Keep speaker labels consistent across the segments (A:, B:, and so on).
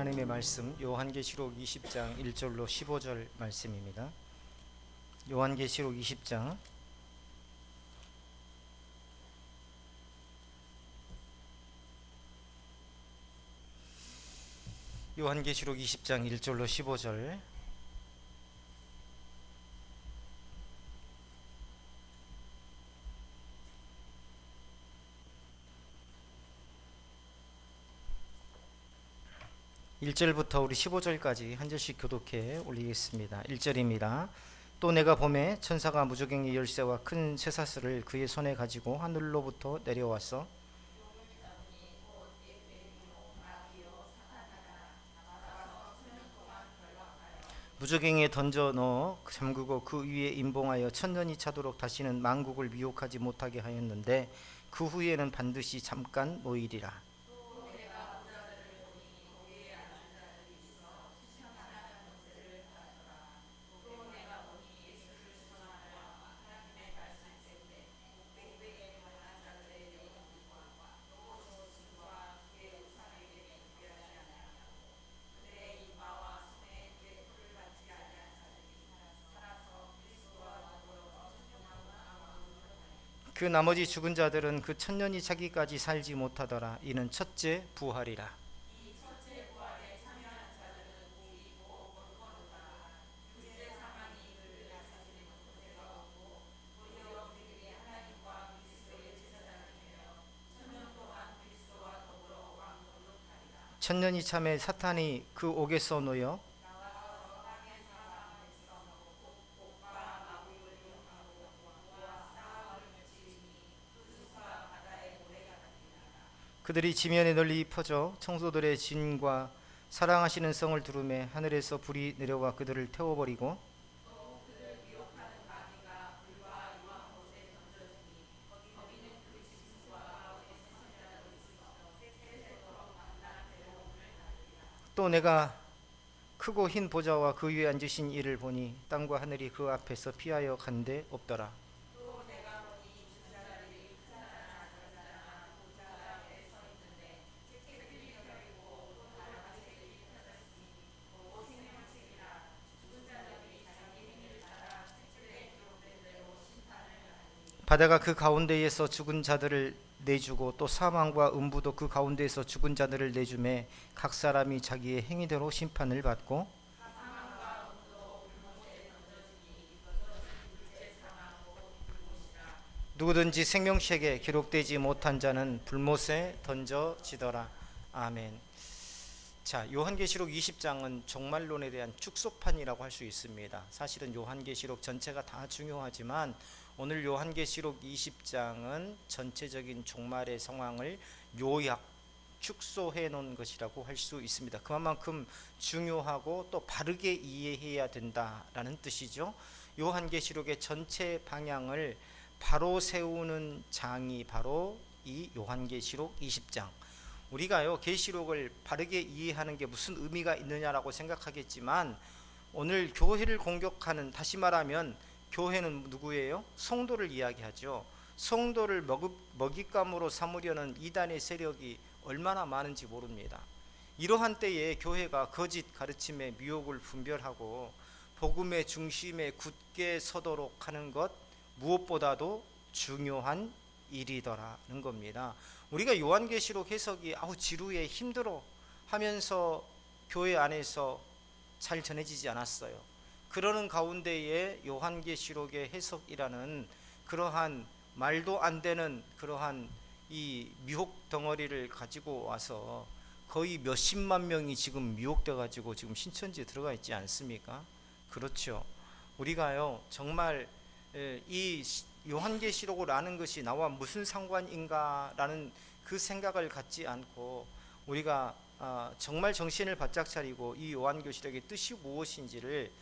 A: 하나님의 말씀 요한계시록 20장 1절로 15절 말씀입니다. 요한계시록 20장 요한계시록 20장 1절로 15절. (1절부터) 우리 15절까지 한 절씩 교독해 올리겠습니다. 1절입니다. 또 내가 보매 천사가 무저갱이 열쇠와 큰 쇠사슬을 그의 손에 가지고 하늘로부터 내려와서 무저갱이에 던져 넣어 잠그고 그 위에 임봉하여 천년이 차도록 다시는 만국을 미혹하지 못하게 하였는데 그 후에는 반드시 잠깐 노일이라. 그 나머지 죽은 자들은 그 천년이 차기까지 살지 못하더라. 이는 첫째 부활이라. 천년이 참에 사탄이 그 옥에서 놓여 그들이 지면에 널리 퍼져 청소들의 진과 사랑하시는 성을 두루매 하늘에서 불이 내려와 그들을 태워버리고 또 내가 크고 흰 보좌와 그 위에 앉으신 이를 보니 땅과 하늘이 그 앞에서 피하여 간데 없더라. 바다가 그 가운데에서 죽은 자들을 내주고 또 사망과 음부도 그 가운데에서 죽은 자들을 내주매 각 사람이 자기의 행위대로 심판을 받고 누구든지 생명책에 기록되지 못한 자는 불못에 던져지더라. 아멘. 자, 요한계시록 20장은 종말론에 대한 축소판이라고 할 수 있습니다. 사실은 요한계시록 전체가 다 중요하지만 오늘 요한계시록 20장은 전체적인 종말의 상황을 요약, 축소해 놓은 것이라고 할 수 있습니다. 그만큼 중요하고 또 바르게 이해해야 된다라는 뜻이죠. 요한계시록의 전체 방향을 바로 세우는 장이 바로 이 요한계시록 20장. 우리가요 계시록을 바르게 이해하는 게 무슨 의미가 있느냐라고 생각하겠지만 오늘 교회를 공격하는, 다시 말하면 교회는 누구예요? 성도를 이야기하죠. 성도를 먹잇감으로 삼으려는 이단의 세력이 얼마나 많은지 모릅니다. 이러한 때에 교회가 거짓 가르침의 미혹을 분별하고 복음의 중심에 굳게 서도록 하는 것 무엇보다도 중요한 일이더라는 겁니다. 우리가 요한계시록 해석이 지루해 힘들어 하면서 교회 안에서 잘 전해지지 않았어요. 그러는 가운데에 요한계시록의 해석이라는 그러한 말도 안 되는 그러한 이 미혹 덩어리를 가지고 와서 거의 몇십만 명이 지금 미혹돼 가지고 지금 신천지에 들어가 있지 않습니까? 그렇죠. 우리가요 정말 이 요한계시록을 아는 것이 나와 무슨 상관인가라는 그 생각을 갖지 않고 우리가 정말 정신을 바짝 차리고 이 요한계시록의 뜻이 무엇인지를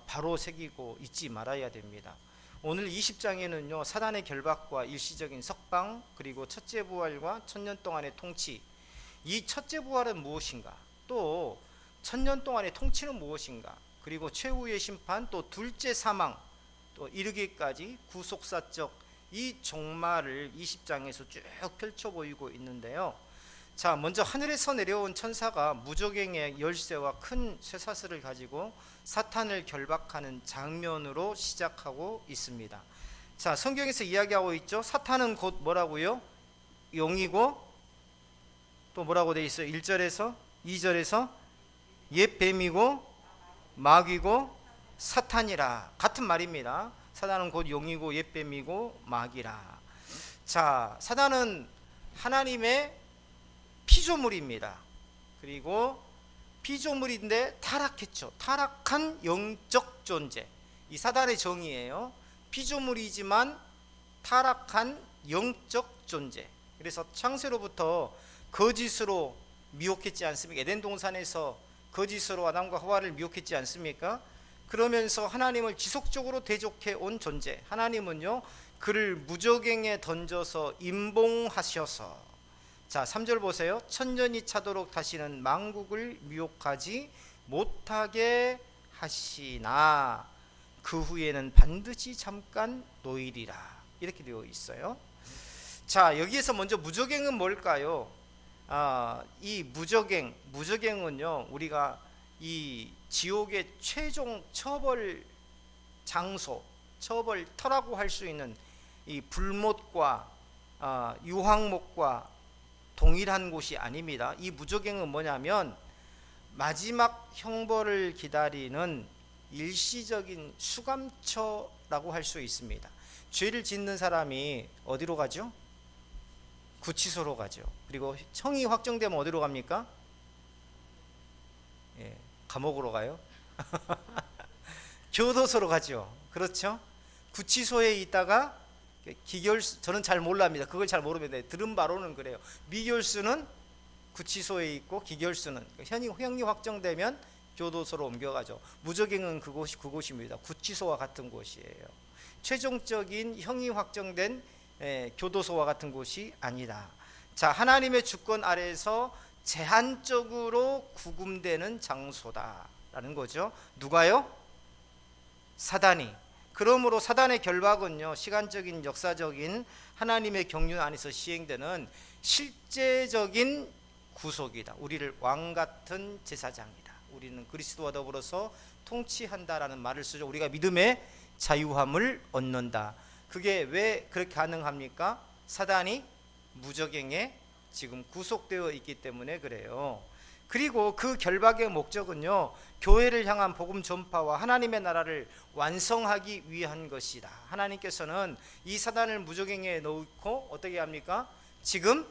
A: 바로 새기고 잊지 말아야 됩니다. 오늘 20장에는요 사단의 결박과 일시적인 석방, 그리고 첫째 부활과 천년 동안의 통치, 이 첫째 부활은 무엇인가, 또 천년 동안의 통치는 무엇인가, 그리고 최후의 심판, 또 둘째 사망, 또 이르기까지 구속사적 이 종말을 20장에서 쭉 펼쳐 보이고 있는데요. 자, 먼저 하늘에서 내려온 천사가 무저갱의 열쇠와 큰 쇠사슬을 가지고 사탄을 결박하는 장면으로 시작하고 있습니다. 자, 성경에서 이야기하고 있죠. 사탄은 곧 뭐라고요? 용이고 또 뭐라고 돼 있어요? 1절에서 2절에서 옛 뱀이고 마귀고 사탄이라. 같은 말입니다. 사탄은 곧 용이고 옛 뱀이고 마귀라. 자, 사탄은 하나님의 피조물입니다. 그리고 피조물인데 타락했죠. 타락한 영적 존재. 이 사단의 정의예요. 피조물이지만 타락한 영적 존재. 그래서 창세로부터 거짓으로 미혹했지 않습니까? 에덴 동산에서 거짓으로 아담과 하와를 미혹했지 않습니까? 그러면서 하나님을 지속적으로 대적해 온 존재. 하나님은요, 그를 무저갱에 던져서 임봉하셔서, 자, 3절 보세요. 천년이 차도록 다시는 만국을 미혹하지 못하게 하시나 그 후에는 반드시 잠깐 노이리라. 이렇게 되어 있어요. 자, 여기에서 먼저 무저갱은 뭘까요? 이 무저갱은요, 우리가 이 지옥의 최종 처벌 장소, 처벌터라고 할 수 있는 이 불못과 유황목과 동일한 곳이 아닙니다. 이 무저갱은 뭐냐면 마지막 형벌을 기다리는 일시적인 수감처라고 할 수 있습니다. 죄를 짓는 사람이 어디로 가죠? 구치소로 가죠. 그리고 형이 확정되면 어디로 갑니까? 예, 감옥으로 가요. 교도소로 가죠. 그렇죠? 구치소에 있다가 기결수, 저는 잘 몰랍니다. 그걸 잘 모르는데 들은 바로는 그래요. 미결수는 구치소에 있고 기결수는 형이 확정되면 교도소로 옮겨가죠. 무저갱은 그곳입니다. 구치소와 같은 곳이에요. 최종적인 형이 확정된 교도소와 같은 곳이 아니다. 자, 하나님의 주권 아래에서 제한적으로 구금되는 장소다라는 거죠. 누가요? 사단이. 그러므로 사단의 결박은요, 시간적인 역사적인 하나님의 경륜 안에서 시행되는 실제적인 구속이다. 우리를 왕같은 제사장이다. 우리는 그리스도와 더불어서 통치한다라는 말을 쓰죠. 우리가 믿음의 자유함을 얻는다. 그게 왜 그렇게 가능합니까? 사단이 무저갱에 지금 구속되어 있기 때문에 그래요. 그리고 그 결박의 목적은요, 교회를 향한 복음 전파와 하나님의 나라를 완성하기 위한 것이다. 하나님께서는 이 사단을 무저갱에 넣고 어떻게 합니까? 지금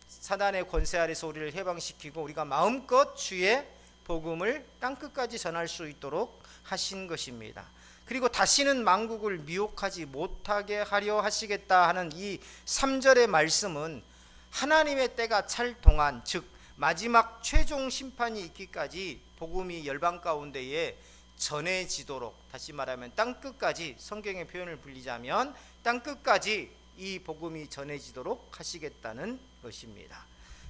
A: 사단의 권세 아래서 우리를 해방시키고 우리가 마음껏 주의 복음을 땅끝까지 전할 수 있도록 하신 것입니다. 그리고 다시는 만국을 미혹하지 못하게 하려 하시겠다 하는 이 3절의 말씀은 하나님의 때가 찰 동안, 즉 마지막 최종 심판이 있기까지 복음이 열방 가운데에 전해지도록, 다시 말하면 땅끝까지, 성경의 표현을 빌리자면 땅끝까지 이 복음이 전해지도록 하시겠다는 것입니다.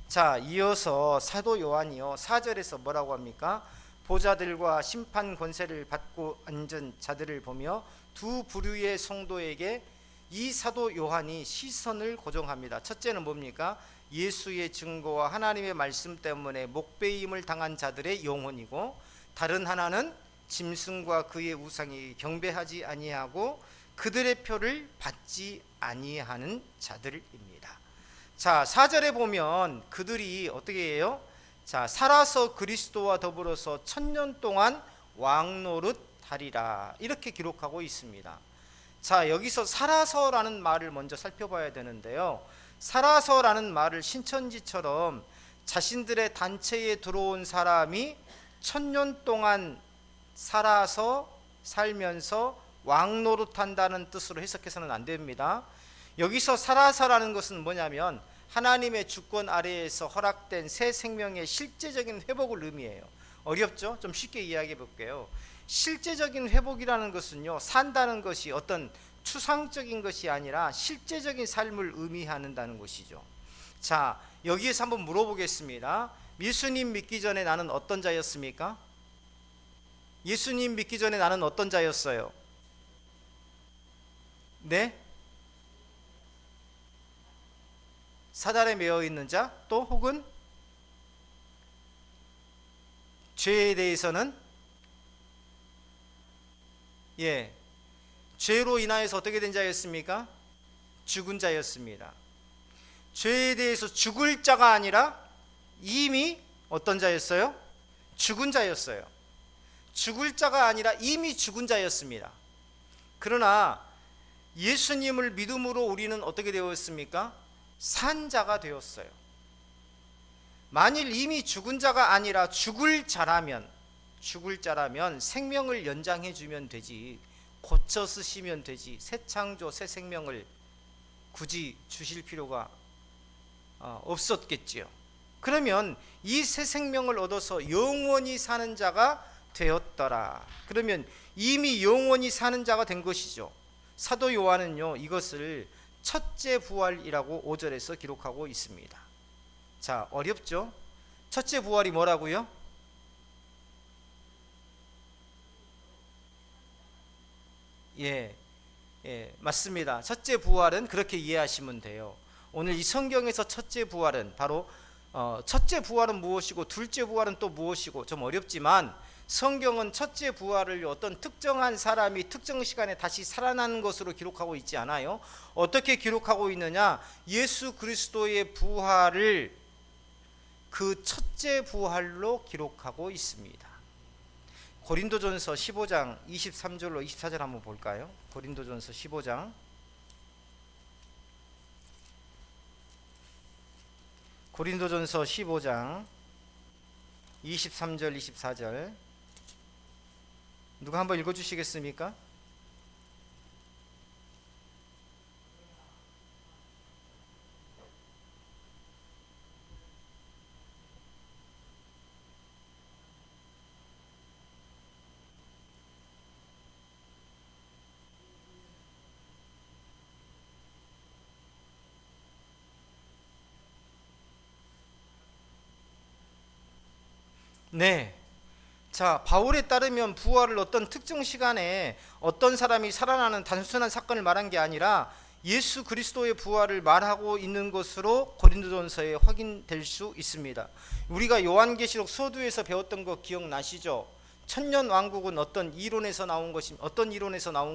A: 자, 이어서 사도 요한이요 4절에서 뭐라고 합니까? 보좌들과 심판 권세를 받고 앉은 자들을 보며 두 부류의 성도에게 이 사도 요한이 시선을 고정합니다. 첫째는 뭡니까? 예수의 증거와 하나님의 말씀 때문에 목배임을 당한 자들의 영혼이고, 다른 하나는 짐승과 그의 우상이 경배하지 아니하고 그들의 표를 받지 아니하는 자들입니다. 자, 4절에 보면 그들이 어떻게 해요? 자, 살아서 그리스도와 더불어서 1000년 동안 왕노릇 하리라, 이렇게 기록하고 있습니다. 자, 여기서 살아서라는 말을 먼저 살펴봐야 되는데요, 살아서라는 말을 신천지처럼 자신들의 단체에 들어온 사람이 1000년 동안 살면서 왕노릇한다는 뜻으로 해석해서는 안 됩니다. 여기서 살아서라는 것은 뭐냐면 하나님의 주권 아래에서 허락된 새 생명의 실제적인 회복을 의미해요. 어렵죠? 좀 쉽게 이야기해 볼게요. 실제적인 회복이라는 것은요, 산다는 것이 어떤 추상적인 것이 아니라 실제적인 삶을 의미한다는 것이죠. 자, 여기에서 한번 물어보겠습니다. 예수님 믿기 전에 나는 어떤 자였습니까? 예수님 믿기 전에 나는 어떤 자였어요? 네? 사단에 매여 있는 자, 또 혹은 죄에 대해서는 죄로 인하여서 어떻게 된 자였습니까? 죽은 자였습니다. 죄에 대해서 죽을 자가 아니라 이미 어떤 자였어요? 죽은 자였어요. 죽을 자가 아니라 이미 죽은 자였습니다. 그러나 예수님을 믿음으로 우리는 어떻게 되었습니까? 산 자가 되었어요. 만일 이미 죽은 자가 아니라 죽을 자라면 생명을 연장해 주면 되지, 고쳐 쓰시면 되지, 새 창조 새 생명을 굳이 주실 필요가 없었겠지요. 그러면 이 새 생명을 얻어서 영원히 사는 자가 되었더라. 그러면 이미 영원히 사는 자가 된 것이죠. 사도 요한은요, 이것을 첫째 부활이라고 5절에서 기록하고 있습니다. 자, 어렵죠? 첫째 부활이 뭐라고요? 맞습니다. 첫째 부활은 그렇게 이해하시면 돼요. 오늘 이 성경에서 첫째 부활은 바로 첫째 부활은 무엇이고 둘째 부활은 또 무엇이고 좀 어렵지만, 성경은 첫째 부활을 어떤 특정한 사람이 특정 시간에 다시 살아나는 것으로 기록하고 있지 않아요. 어떻게 기록하고 있느냐? 예수 그리스도의 부활을 그 첫째 부활로 기록하고 있습니다. 고린도전서 15장 23절로 24절 한번 볼까요? 고린도전서 15장 고린도전서 15장 23절 24절 누가 한번 읽어주시겠습니까? 네. 자, 바울에 따르면 부활을 어떤 특정 시간에 어떤 사람이 살아나는 단순한 사건을 말한 게 아니라 예수 그리스도의 부활을 말하고 있는 것으로 고린도전서에 확인될 수 있습니다. 우리가 요한계시록 서두에서 배웠던 거 기억나시죠? 천년 왕국은 어떤 이론에서 나온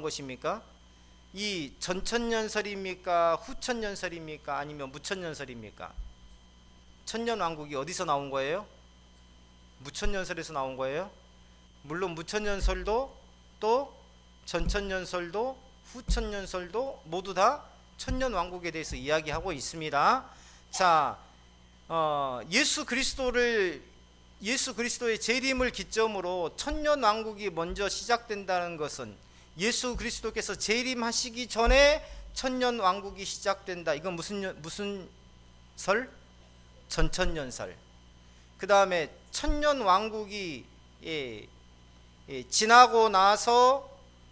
A: 것입니까? 이 전천년설입니까? 후천년설입니까? 아니면 무천년설입니까? 천년 왕국이 어디서 나온 거예요? 무천년설에서 나온 거예요. 물론 무천년설도 또 전천년설도 후천년설도 모두 다 천년왕국에 대해서 이야기하고 있습니다. 자, 예수 그리스도의 재림을 기점으로 천년왕국이 먼저 시작된다는 것은 예수 그리스도께서 재림하시기 전에 천년왕국이 시작된다. 이건 무슨 설? 전천년설. 그 다음에 천년왕국이 지나고 나서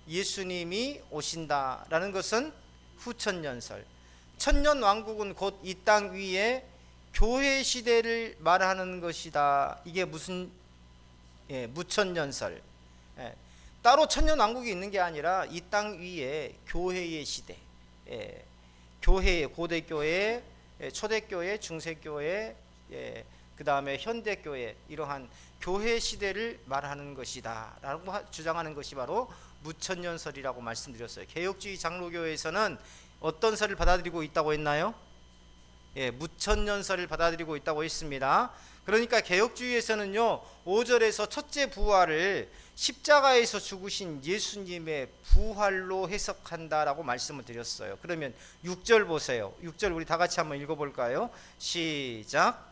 A: 예수님이 오신다라는 것은 후천년설. 천년왕국은 곧 이 땅 위에 교회 시대를 말하는 것이다. 이게 무천년설. 따로 천년왕국이 있는 게 아니라 이 땅 위에 교회의 시대, 교회의 고대교회, 초대교회, 중세교회, 그 다음에 현대교회, 이러한 교회 시대를 말하는 것이다 라고 주장하는 것이 바로 무천년설이라고 말씀드렸어요. 개혁주의 장로교회에서는 어떤 설을 받아들이고 있다고 했나요? 무천년설을 받아들이고 있다고 했습니다. 그러니까 개혁주의에서는요, 5절에서 첫째 부활을 십자가에서 죽으신 예수님의 부활로 해석한다라고 말씀을 드렸어요. 그러면 6절 보세요. 6절 우리 다 같이 한번 읽어볼까요? 시작.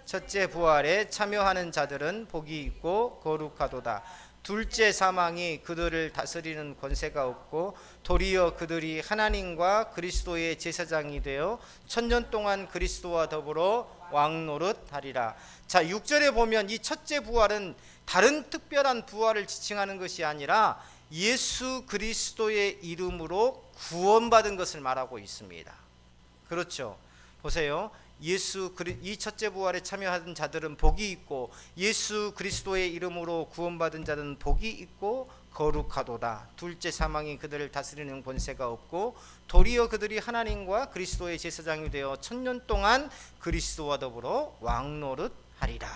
A: 첫째 부활에 참여하는 자들은 복이 있고 거룩하도다. 둘째 사망이 그들을 다스리는 권세가 없고 도리어 그들이 하나님과 그리스도의 제사장이 되어 천년 동안 그리스도와 더불어 왕노릇하리라. 자, 6절에 보면 이 첫째 부활은 다른 특별한 부활을 지칭하는 것이 아니라 예수 그리스도의 이름으로 구원받은 것을 말하고 있습니다. 그렇죠? 보세요. 이 첫째 부활에 참여하던 자들은 복이 있고 예수 그리스도의 이름으로 구원받은 자들은 복이 있고 거룩하도다. 둘째 사망이 그들을 다스리는 권세가 없고 도리어 그들이 하나님과 그리스도의 제사장이 되어 천년 동안 그리스도와 더불어 왕노릇하리라.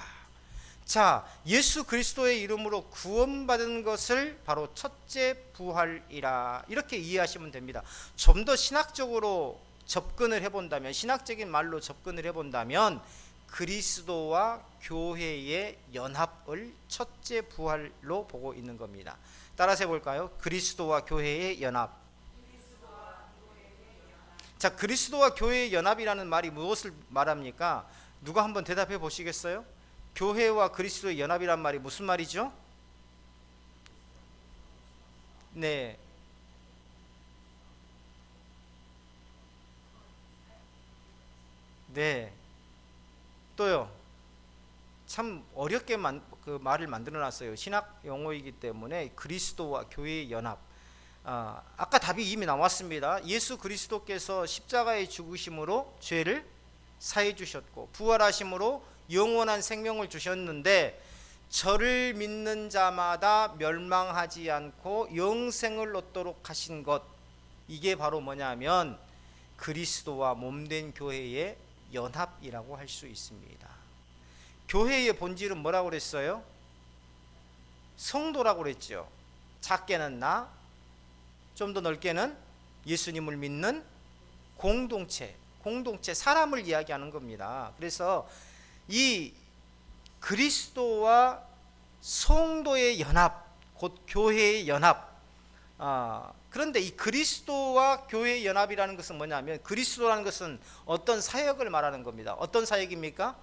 A: 자, 예수 그리스도의 이름으로 구원받은 것을 바로 첫째 부활이라 이렇게 이해하시면 됩니다. 좀 더 신학적으로 접근을 해본다면, 신학적인 말로 접근을 해본다면 그리스도와 교회의 연합을 첫째 부활로 보고 있는 겁니다. 따라서 해볼까요? 그리스도와 교회의 연합. 자, 그리스도와 교회의 연합이라는 말이 무엇을 말합니까? 누가 한번 대답해 보시겠어요? 교회와 그리스도의 연합이란 말이 무슨 말이죠? 네. 네. 또요. 참 어렵게 그 말을 만들어 놨어요. 신학 용어이기 때문에 그리스도와 교회의 연합. 아까 답이 이미 나왔습니다. 예수 그리스도께서 십자가의 죽으심으로 죄를 사해 주셨고 부활하심으로 영원한 생명을 주셨는데 저를 믿는 자마다 멸망하지 않고 영생을 얻도록 하신 것, 이게 바로 뭐냐면 그리스도와 몸된 교회의 연합이라고 할 수 있습니다. 교회의 본질은 뭐라고 그랬어요? 성도라고 그랬죠. 작게는 나, 좀 더 넓게는 예수님을 믿는 공동체, 사람을 이야기하는 겁니다. 그래서 이 그리스도와 성도의 연합, 곧 교회의 연합. 그런데 이 그리스도와 교회의 연합이라는 것은 뭐냐면, 그리스도라는 것은 어떤 사역을 말하는 겁니다. 어떤 사역입니까?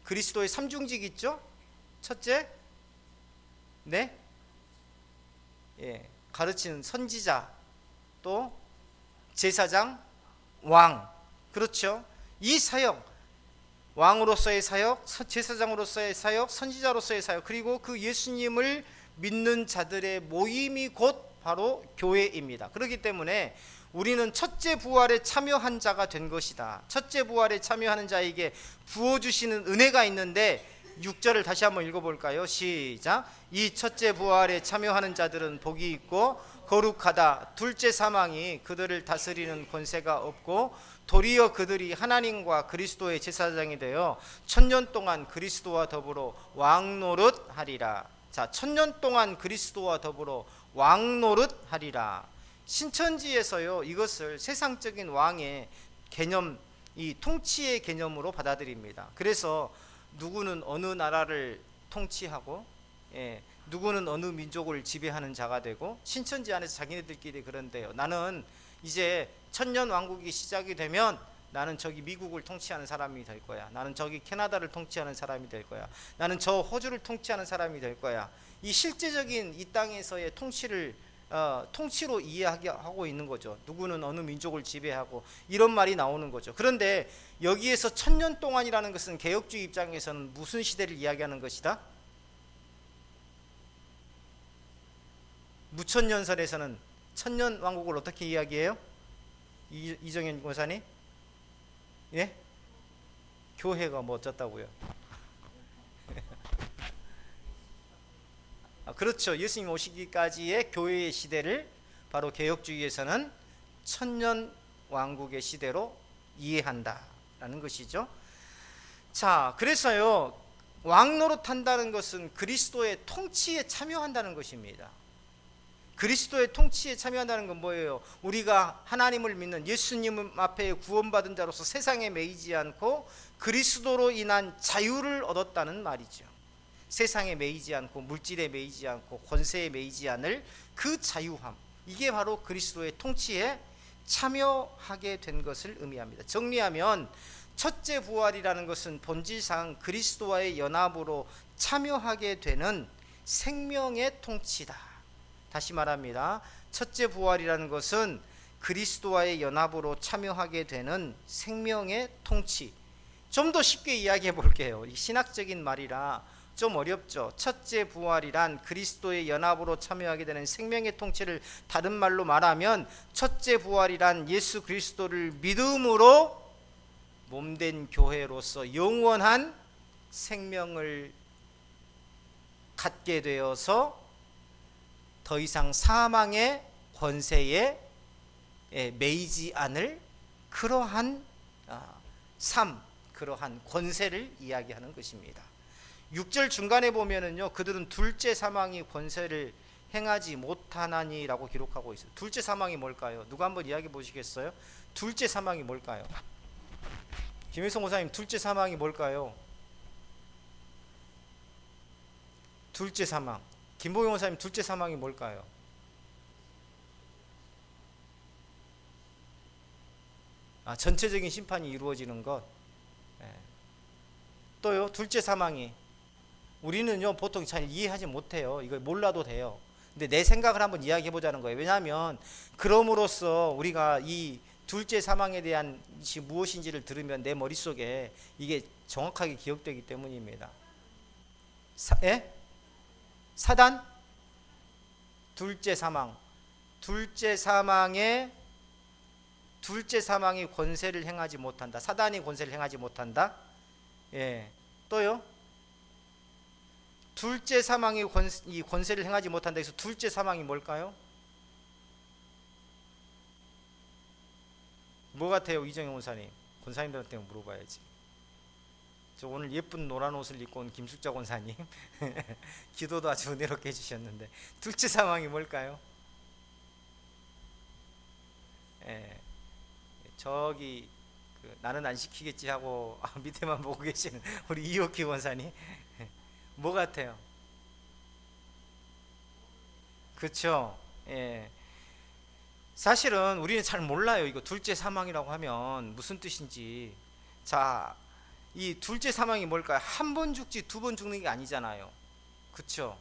A: 그리스도의 삼중직 있죠? 첫째, 네, 가르치는 선지자, 또 제사장, 왕. 그렇죠? 이 사역, 왕으로서의 사역, 제사장으로서의 사역, 선지자로서의 사역, 그리고 그 예수님을 믿는 자들의 모임이 곧 바로 교회입니다. 그렇기 때문에 우리는 첫째 부활에 참여한 자가 된 것이다. 첫째 부활에 참여하는 자에게 부어주시는 은혜가 있는데, 6절을 다시 한번 읽어볼까요? 시작. 이 첫째 부활에 참여하는 자들은 복이 있고 거룩하다. 둘째 사망이 그들을 다스리는 권세가 없고 도리어 그들이 하나님과 그리스도의 제사장이 되어 천년 동안 그리스도와 더불어 왕노릇하리라. 자, 천년 동안 그리스도와 더불어 왕노릇하리라. 신천지에서요, 이것을 세상적인 왕의 개념, 이 통치의 개념으로 받아들입니다. 그래서 누구는 어느 나라를 통치하고, 누구는 어느 민족을 지배하는 자가 되고, 신천지 안에서 자기네들끼리 그런데요, 나는 이제 천년 왕국이 시작이 되면 나는 저기 미국을 통치하는 사람이 될 거야, 나는 저기 캐나다를 통치하는 사람이 될 거야, 나는 저 호주를 통치하는 사람이 될 거야. 이 실제적인 이 땅에서의 통치로 이해하고 있는 거죠. 누구는 어느 민족을 지배하고, 이런 말이 나오는 거죠. 그런데 여기에서 천년 동안이라는 것은 개혁주의 입장에서는 무슨 시대를 이야기하는 것이다? 무천년설에서는 천년 왕국을 어떻게 이야기해요? 이정현 권사님? 예? 교회가 뭐 어쩌다고요? 그렇죠. 예수님 오시기까지의 교회의 시대를 바로 개혁주의에서는 천년 왕국의 시대로 이해한다라는 것이죠. 자, 그래서요, 왕노릇한다는 것은 그리스도의 통치에 참여한다는 것입니다. 그리스도의 통치에 참여한다는 건 뭐예요? 우리가 하나님을 믿는 예수님 앞에 구원받은 자로서 세상에 매이지 않고 그리스도로 인한 자유를 얻었다는 말이죠. 세상에 매이지 않고 물질에 매이지 않고 권세에 매이지 않을 그 자유함, 이게 바로 그리스도의 통치에 참여하게 된 것을 의미합니다. 정리하면 첫째 부활이라는 것은 본질상 그리스도와의 연합으로 참여하게 되는 생명의 통치다. 다시 말합니다. 첫째 부활이라는 것은 그리스도와의 연합으로 참여하게 되는 생명의 통치. 좀 더 쉽게 이야기해 볼게요. 신학적인 말이라 좀 어렵죠. 첫째 부활이란 그리스도의 연합으로 참여하게 되는 생명의 통치를 다른 말로 말하면, 첫째 부활이란 예수 그리스도를 믿음으로 몸된 교회로서 영원한 생명을 갖게 되어서 더 이상 사망의 권세에 매이지 않을 그러한 삶, 그러한 권세를 이야기하는 것입니다. 6절 중간에 보면은요, 그들은 둘째 사망이 권세를 행하지 못하나니라고 기록하고 있어요. 둘째 사망이 뭘까요? 누가 한번 이야기해 보시겠어요? 둘째 사망이 뭘까요? 김일성 목사님, 둘째 사망이 뭘까요? 둘째 사망. 김보경 목사님, 둘째 사망이 뭘까요? 전체적인 심판이 이루어지는 것. 예. 또요, 둘째 사망이 우리는요 보통 잘 이해하지 못해요. 이거 몰라도 돼요. 근데 내 생각을 한번 이야기해 보자는 거예요. 왜냐하면 그럼으로써 우리가 이 둘째 사망에 대한 것이 무엇인지를 들으면 내 머릿속에 이게 정확하게 기억되기 때문입니다. 예? 사단? 둘째 사망. 둘째 사망이 권세를 행하지 못한다. 사단이 권세를 행하지 못한다. 예. 또요? 둘째 사망이 이 권세를 행하지 못한다 해서 둘째 사망이 뭘까요? 뭐 같아요, 이정영 원사님? 권사님들한테 물어봐야지. 저 오늘 예쁜 노란 옷을 입고 온 김숙자 권사님 기도도 아주 은혜롭게 해주셨는데 둘째 사망이 뭘까요? 예, 저기 나는 안 시키겠지 하고 밑에만 보고 계시는 우리 이옥희 권사님 뭐 같아요? 그쵸? 예. 사실은 우리는 잘 몰라요. 이거 둘째 사망이라고 하면 무슨 뜻인지. 자, 이 둘째 사망이 뭘까요? 한 번 죽지 두 번 죽는 게 아니잖아요. 그쵸?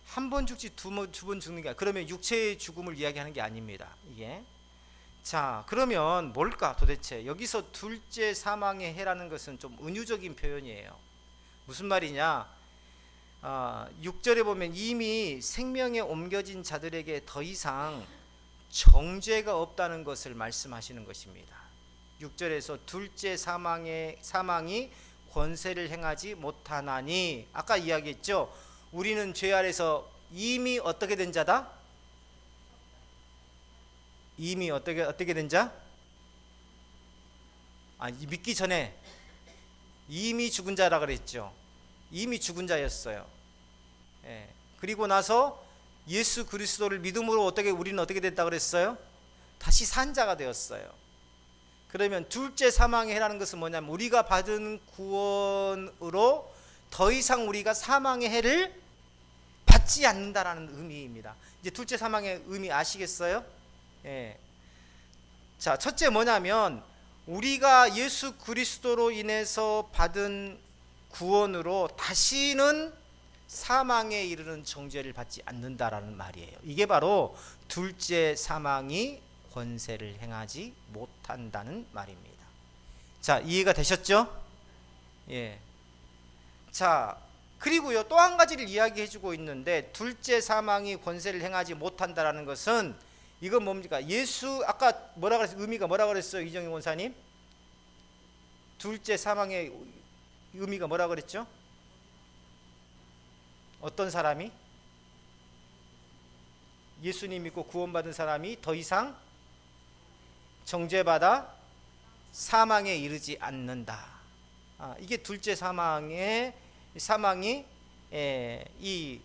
A: 한 번 죽지 두 번 죽는 게 아니라, 그러면 육체의 죽음을 이야기하는 게 아닙니다. 이게. 자, 그러면 뭘까 도대체? 여기서 둘째 사망의 해라는 것은 좀 은유적인 표현이에요. 무슨 말이냐? 6절에 보면 이미 생명에 옮겨진 자들에게 더 이상 정죄가 없다는 것을 말씀하시는 것입니다. 6절에서 둘째 사망이 권세를 행하지 못하나니, 아까 이야기했죠. 우리는 죄 아래서 이미 어떻게 된 자다? 이미 어떻게 된 자? 믿기 전에 이미 죽은 자라 그랬죠. 이미 죽은 자였어요. 예. 그리고 나서 예수 그리스도를 믿음으로 우리는 어떻게 됐다 그랬어요? 다시 산 자가 되었어요. 그러면 둘째 사망의 해라는 것은 뭐냐면 우리가 받은 구원으로 더 이상 우리가 사망의 해를 받지 않는다라는 의미입니다. 이제 둘째 사망의 의미 아시겠어요? 예. 자, 첫째 뭐냐면 우리가 예수 그리스도로 인해서 받은 구원으로 다시는 사망에 이르는 정죄를 받지 않는다라는 말이에요. 이게 바로 둘째 사망이 권세를 행하지 못한다는 말입니다. 자, 이해가 되셨죠? 예. 자, 그리고요 또 한 가지를 이야기해 주고 있는데, 둘째 사망이 권세를 행하지 못한다라는 것은 이건 뭡니까? 예수 아까 뭐라 그랬어요? 의미가 뭐라 그랬어요? 이정희 원사님? 둘째 사망의 의미가 뭐라 그랬죠? 어떤 사람이? 예수님 믿고 구원받은 사람이 더 이상 정죄받아 사망에 이르지 않는다. 이게 둘째 사망이 이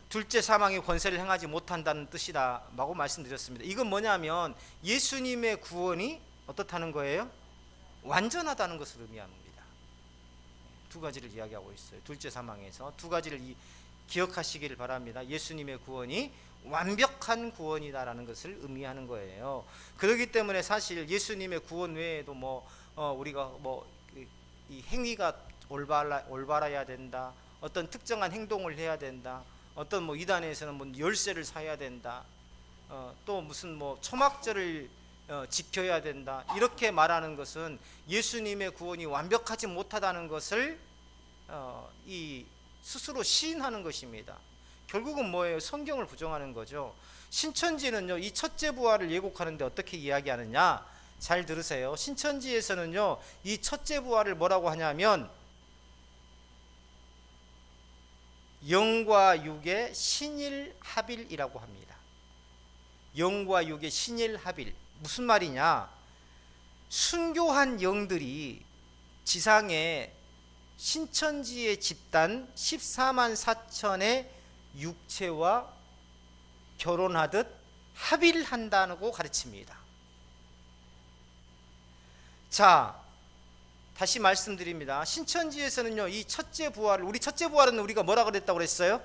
A: 둘째 사망의 권세를 행하지 못한다는 뜻이다라고 말씀드렸습니다. 이건 뭐냐면 예수님의 구원이 어떻다는 거예요? 완전하다는 것을 의미합니다. 두 가지를 이야기하고 있어요. 둘째 사망에서 두 가지를 기억하시기를 바랍니다. 예수님의 구원이 완벽한 구원이다라는 것을 의미하는 거예요. 그렇기 때문에 사실 예수님의 구원 외에도 우리가 이 행위가 올바라야 된다, 어떤 특정한 행동을 해야 된다, 어떤 이단에서는 열쇠를 사야 된다, 또 무슨 초막절을 지켜야 된다, 이렇게 말하는 것은 예수님의 구원이 완벽하지 못하다는 것을 이 스스로 시인하는 것입니다. 결국은 뭐예요? 성경을 부정하는 거죠. 신천지는요 이 첫째 부활을 예고하는데 어떻게 이야기하느냐, 잘 들으세요. 신천지에서는요 이 첫째 부활을 뭐라고 하냐면 영과 육의 신일합일이라고 합니다. 영과 육의 신일합일. 무슨 말이냐? 순교한 영들이 지상에 신천지의 집단 14만 4천의 육체와 결혼하듯 합의를 한다고 가르칩니다. 자, 다시 말씀드립니다. 신천지에서는요, 이 첫째 부활을, 우리 첫째 부활은 우리가 뭐라 그랬다고 그랬어요?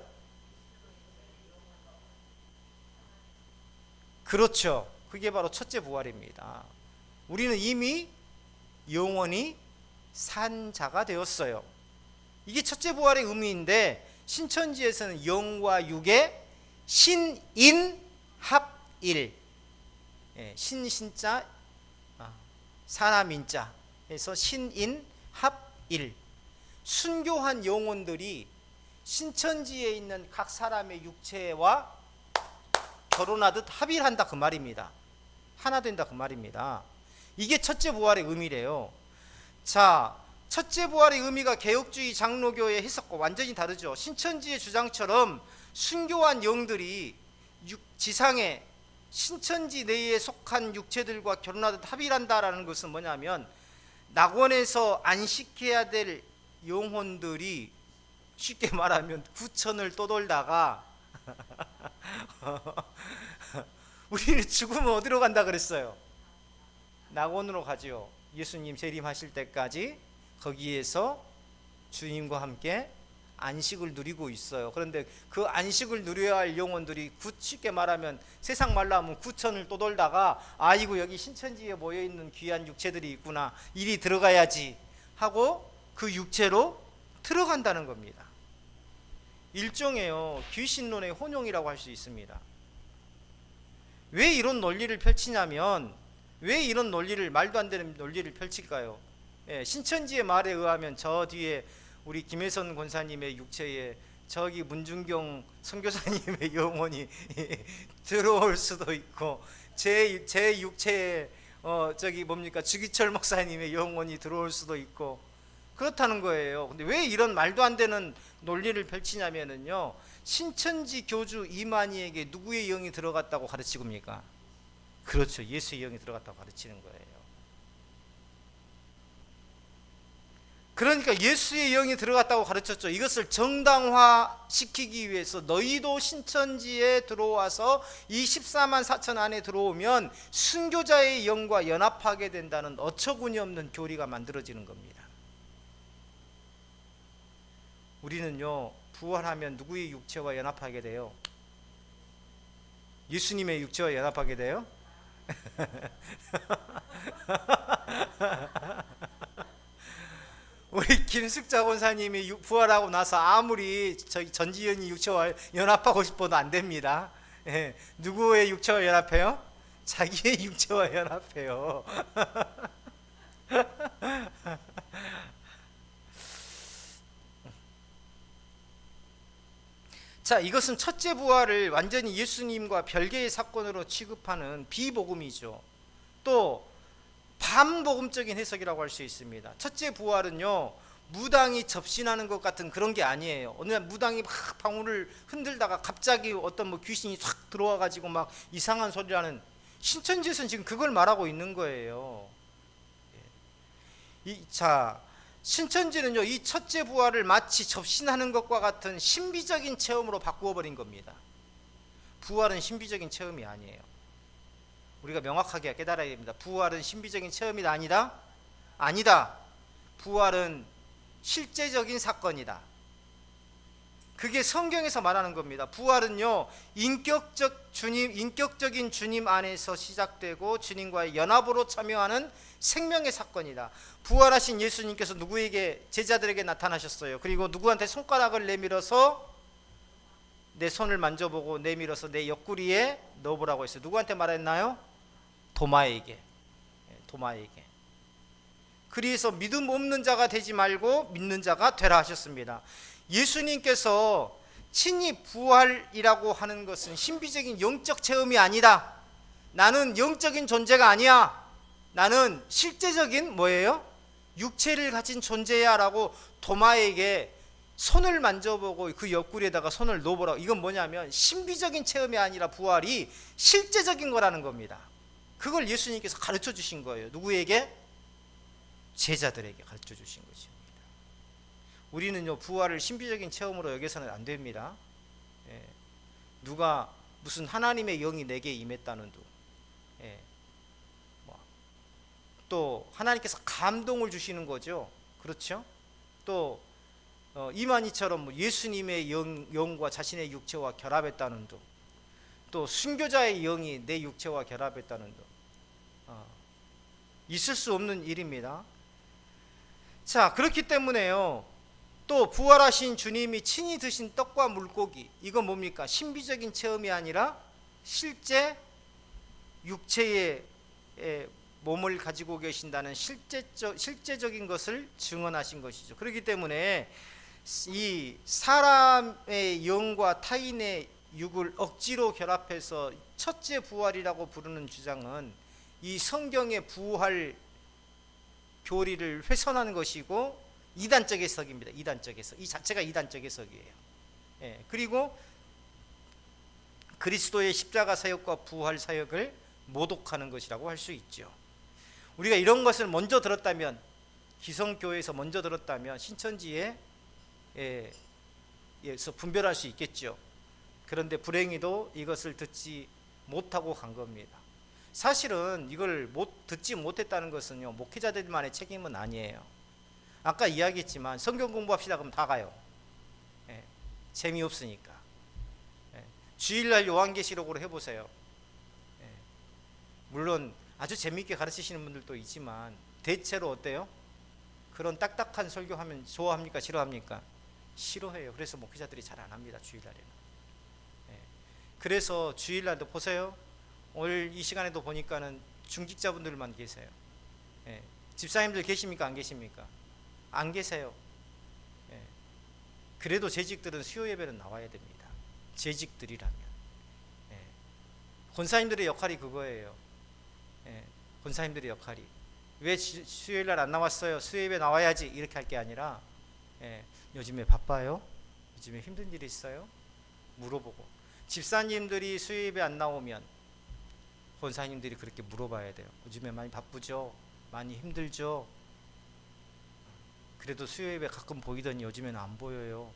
A: 그렇죠. 그게 바로 첫째 부활입니다. 우리는 이미 영원히 산 자가 되었어요. 이게 첫째 부활의 의미인데, 신천지에서는 영과 육의 신인합일, 신자 사람인자 해서 신인합일, 순교한 영혼들이 신천지에 있는 각 사람의 육체와 결혼하듯 합의를 한다 그 말입니다. 하나 된다 그 말입니다. 이게 첫째 부활의 의미래요. 자, 첫째 부활의 의미가 개혁주의 장로교의 해석과 완전히 다르죠. 신천지의 주장처럼 순교한 영들이 지상에 신천지 내에 속한 육체들과 결혼하듯 합의를 한다라는 것은 뭐냐면, 낙원에서 안식해야 될 영혼들이 쉽게 말하면 구천을 떠돌다가 우리는 죽으면 어디로 간다 그랬어요? 낙원으로 가죠. 예수님 재림하실 때까지 거기에서 주님과 함께 안식을 누리고 있어요. 그런데 그 안식을 누려야 할 영혼들이 쉽게 말하면, 세상 말로 하면 구천을 떠돌다가 아이고 여기 신천지에 모여있는 귀한 육체들이 있구나, 이리 들어가야지 하고 그 육체로 들어간다는 겁니다. 일종의 귀신론의 혼용이라고 할 수 있습니다. 왜 이런 논리를 펼치냐면, 왜 이런 논리를, 말도 안 되는 논리를 펼칠까요? 신천지의 말에 의하면 저 뒤에 우리 김혜선 권사님의 육체에 저기 문중경 선교사님의 영혼이 들어올 수도 있고, 제 육체에 저기 뭡니까 주기철 목사님의 영혼이 들어올 수도 있고 그렇다는 거예요. 근데 왜 이런 말도 안 되는 논리를 펼치냐면요, 신천지 교주 이만희에게 누구의 영이 들어갔다고 가르치고입니까? 그렇죠, 예수의 영이 들어갔다고 가르치는 거예요. 그러니까 예수의 영이 들어갔다고 가르쳤죠. 이것을 정당화시키기 위해서 너희도 신천지에 들어와서 이 14만 4천 안에 들어오면 순교자의 영과 연합하게 된다는 어처구니 없는 교리가 만들어지는 겁니다. 우리는요, 부활하면 누구의 육체와 연합하게 돼요? 예수님의 육체와 연합하게 돼요? 우리 김숙자 권사님이 부활하고 나서 아무리 저희 전지현이 육체와 연합하고 싶어도 안 됩니다. 누구의 육체와 연합해요? 자기의 육체와 연합해요. 자, 이것은 첫째 부활을 완전히 예수님과 별개의 사건으로 취급하는 비복음이죠. 또 반복음적인 해석이라고 할 수 있습니다. 첫째 부활은요, 무당이 접신하는 것 같은 그런 게 아니에요. 어느 날 무당이 막 방울을 흔들다가 갑자기 어떤 귀신이 싹 들어와 가지고 막 이상한 소리를 하는, 신천지에서는 지금 그걸 말하고 있는 거예요. 자, 신천지는요, 이 첫째 부활을 마치 접신하는 것과 같은 신비적인 체험으로 바꾸어 버린 겁니다. 부활은 신비적인 체험이 아니에요. 우리가 명확하게 깨달아야 됩니다. 부활은 신비적인 체험이 아니다? 아니다. 부활은 실제적인 사건이다. 그게 성경에서 말하는 겁니다. 부활은요, 인격적인 주님 안에서 시작되고 주님과의 연합으로 참여하는 생명의 사건이다. 부활하신 예수님께서 누구에게, 제자들에게 나타나셨어요. 그리고 누구한테 손가락을 내밀어서 내 손을 만져보고 내밀어서 내 옆구리에 넣어보라고 했어요. 누구한테 말했나요? 도마에게. 그래서 믿음 없는 자가 되지 말고 믿는 자가 되라 하셨습니다. 예수님께서 친히 부활이라고 하는 것은 신비적인 영적 체험이 아니다. 나는 영적인 존재가 아니야. 나는 실제적인 뭐예요? 육체를 가진 존재야 라고 도마에게 손을 만져보고 그 옆구리에다가 손을 넣어보라고. 이건 뭐냐면 신비적인 체험이 아니라 부활이 실제적인 거라는 겁니다. 그걸 예수님께서 가르쳐 주신 거예요. 누구에게? 제자들에게 가르쳐 주신 것입니다. 우리는요 부활을 신비적인 체험으로 여겨서는 안 됩니다. 예. 누가 무슨 하나님의 영이 내게 임했다는 둥, 예. 또 하나님께서 감동을 주시는 거죠. 그렇죠? 또 이만희처럼 예수님의 영과 자신의 육체와 결합했다는 둥, 또 순교자의 영이 내 육체와 결합했다는 둥, 있을 수 없는 일입니다. 자, 그렇기 때문에요, 또 부활하신 주님이 친히 드신 떡과 물고기, 이건 뭡니까? 신비적인 체험이 아니라 실제 육체의 몸을 가지고 계신다는 실제적인 것을 증언하신 것이죠. 그렇기 때문에 이 사람의 영과 타인의 육을 억지로 결합해서 첫째 부활이라고 부르는 주장은 이 성경의 부활 교리를 훼손하는 것이고 이단적 해석입니다. 이단적 해석. 이 자체가 이단적 해석이에요. 예, 그리고 그리스도의 십자가 사역과 부활 사역을 모독하는 것이라고 할 수 있죠. 우리가 이런 것을 먼저 들었다면, 기성교회에서 먼저 들었다면 신천지에서 분별할 수 있겠죠. 그런데 불행히도 이것을 듣지 못하고 간 겁니다. 사실은 이걸 듣지 못했다는 것은요 목회자들만의 책임은 아니에요. 아까 이야기했지만 성경 공부합시다 그러면 다 가요. 예, 재미없으니까. 예, 주일날 요한계시록으로 해보세요. 예, 물론 아주 재미있게 가르치시는 분들도 있지만 대체로 어때요? 그런 딱딱한 설교하면 좋아합니까? 싫어합니까? 싫어해요. 그래서 목회자들이 잘 안 합니다. 주일날에는. 예, 그래서 주일날도 보세요. 오늘 이 시간에도 보니까는 중직자분들만 계세요. 예, 집사님들 계십니까? 안 계십니까? 안 계세요. 예, 그래도 재직들은 수요 예배는 나와야 됩니다. 재직들이라면. 예, 권사님들의 역할이 그거예요. 예, 권사님들의 역할이 왜 수요일날 안 나왔어요? 수요 예배 나와야지 이렇게 할 게 아니라, 예, 요즘에 바빠요? 요즘에 힘든 일이 있어요? 물어보고, 집사님들이 수요 예배 안 나오면 권사님들이 그렇게 물어봐야 돼요. 요즘에 많이 바쁘죠? 많이 힘들죠? 그래도 수요 예배 가끔 보이더니 요즘에는 안 보여요.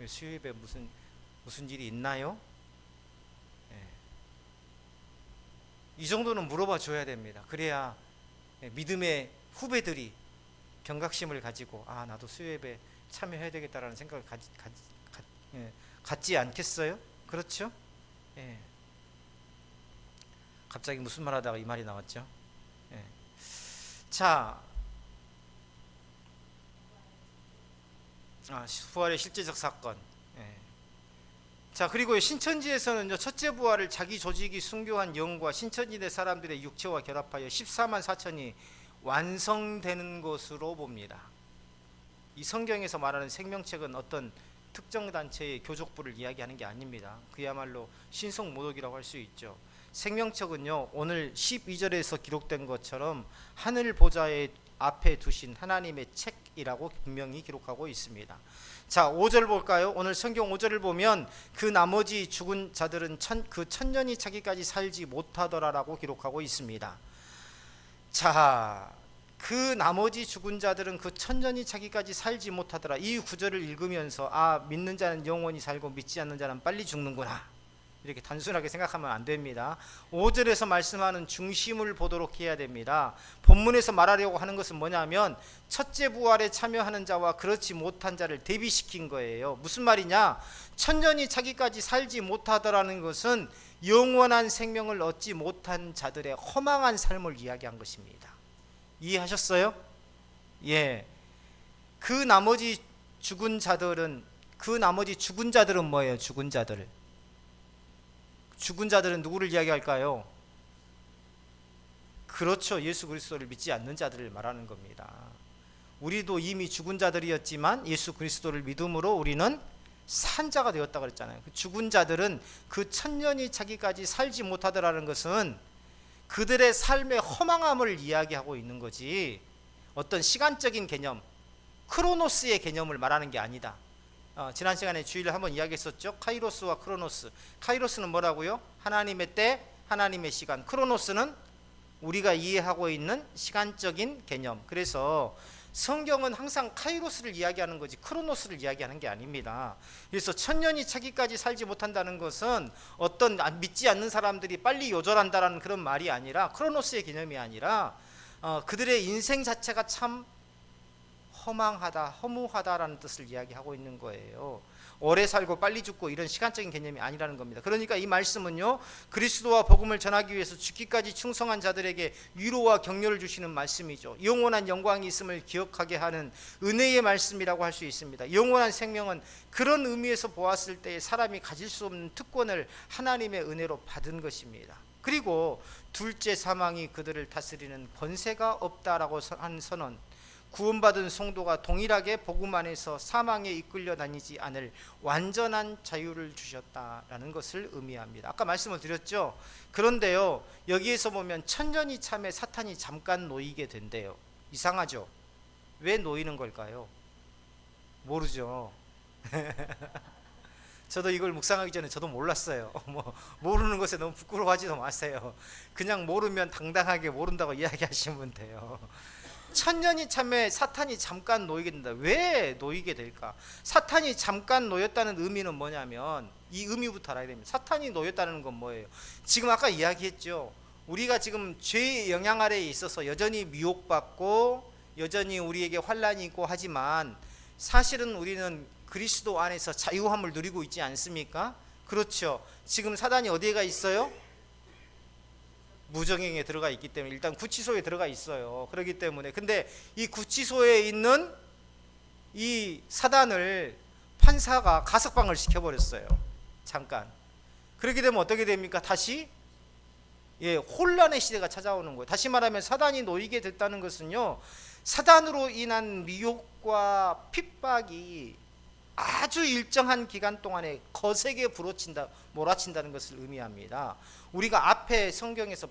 A: 수요 예배 무슨 일이 있나요? 예. 이 정도는 물어봐 줘야 됩니다. 그래야 믿음의 후배들이 경각심을 가지고 나도 수요 예배 참여해야 되겠다라는 생각을 갖지 않겠어요? 그렇죠? 예. 갑자기 무슨 말 하다가 이 말이 나왔죠? 예. 자, 부활의 실제적 사건. 예. 자, 그리고 신천지에서는 첫째 부활을 자기 조직이 순교한 영과 신천지대 사람들의 육체와 결합하여 14만 4천이 완성되는 것으로 봅니다. 이 성경에서 말하는 생명책은 어떤 특정 단체의 교족부를 이야기하는 게 아닙니다. 그야말로 신성모독이라고 할 수 있죠. 생명책은요 오늘 12절에서 기록된 것처럼 하늘 보좌의 앞에 두신 하나님의 책이라고 분명히 기록하고 있습니다. 자, 5절 볼까요? 오늘 성경 5절을 보면 그 나머지 죽은 자들은 그 천년이 차기까지 살지 못하더라라고 기록하고 있습니다. 자, 그 나머지 죽은 자들은 그 천년이 차기까지 살지 못하더라. 이 구절을 읽으면서 믿는 자는 영원히 살고 믿지 않는 자는 빨리 죽는구나, 이렇게 단순하게 생각하면 안 됩니다. 5절에서 말씀하는 중심을 보도록 해야 됩니다. 본문에서 말하려고 하는 것은 뭐냐면 첫째 부활에 참여하는 자와 그렇지 못한 자를 대비시킨 거예요. 무슨 말이냐? 천년이 차기까지 살지 못하더라는 것은 영원한 생명을 얻지 못한 자들의 허망한 삶을 이야기한 것입니다. 이해하셨어요? 예. 그 나머지 죽은 자들은 뭐예요? 죽은 자들은 누구를 이야기할까요? 그렇죠. 예수 그리스도를 믿지 않는 자들을 말하는 겁니다. 우리도 이미 죽은 자들이었지만 예수 그리스도를 믿음으로 우리는 산 자가 되었다 그랬잖아요. 죽은 자들은 그 천년이 차기까지 살지 못하더라는 것은 그들의 삶의 허망함을 이야기하고 있는 거지, 어떤 시간적인 개념, 크로노스의 개념을 말하는 게 아니다. 지난 시간에 주일에 한번 이야기했었죠. 카이로스와 크로노스. 카이로스는 뭐라고요? 하나님의 때, 하나님의 시간. 크로노스는 우리가 이해하고 있는 시간적인 개념. 그래서 성경은 항상 카이로스를 이야기하는 거지 크로노스를 이야기하는 게 아닙니다. 그래서 천년이 차기까지 살지 못한다는 것은 어떤 믿지 않는 사람들이 빨리 요절한다라는 그런 말이 아니라, 크로노스의 개념이 아니라 그들의 인생 자체가 참 허망하다, 허무하다라는 뜻을 이야기하고 있는 거예요. 오래 살고 빨리 죽고 이런 시간적인 개념이 아니라는 겁니다. 그러니까 이 말씀은요, 그리스도와 복음을 전하기 위해서 죽기까지 충성한 자들에게 위로와 격려를 주시는 말씀이죠. 영원한 영광이 있음을 기억하게 하는 은혜의 말씀이라고 할 수 있습니다. 영원한 생명은 그런 의미에서 보았을 때 사람이 가질 수 없는 특권을 하나님의 은혜로 받은 것입니다. 그리고 둘째, 사망이 그들을 다스리는 권세가 없다라고 한 선언, 구원받은 성도가 동일하게 복음 안에서 사망에 이끌려 다니지 않을 완전한 자유를 주셨다라는 것을 의미합니다. 아까 말씀을 드렸죠. 그런데요, 여기에서 보면 천년이 참에 사탄이 잠깐 놓이게 된대요. 이상하죠? 왜 놓이는 걸까요? 모르죠. 저도 이걸 묵상하기 전에 저도 몰랐어요. 모르는 것에 너무 부끄러워하지도 마세요. 그냥 모르면 당당하게 모른다고 이야기하시면 돼요. 천년이 참에 사탄이 잠깐 놓이게 된다. 왜 놓이게 될까? 사탄이 잠깐 놓였다는 의미는 뭐냐면, 이 의미부터 알아야 됩니다. 사탄이 놓였다는 건 뭐예요? 지금 아까 이야기했죠. 우리가 지금 죄의 영향 아래에 있어서 여전히 미혹받고 여전히 우리에게 환난이 있고 하지만, 사실은 우리는 그리스도 안에서 자유함을 누리고 있지 않습니까? 그렇죠. 지금 사단이 어디에 가 있어요? 무정행에 들어가 있기 때문에, 일단 구치소에 들어가 있어요. 그렇기 때문에, 근데 이 구치소에 있는 이 사단을 판사가 가석방을 시켜버렸어요. 잠깐. 그렇게 되면 어떻게 됩니까? 다시 혼란의 시대가 찾아오는 거예요. 다시 말하면 사단이 놓이게 됐다는 것은요, 사단으로 인한 미혹과 핍박이 아주 일정한 기간 동안에 거세게 몰아친다는 것을 의미합니다. 우리가 앞에 성경에서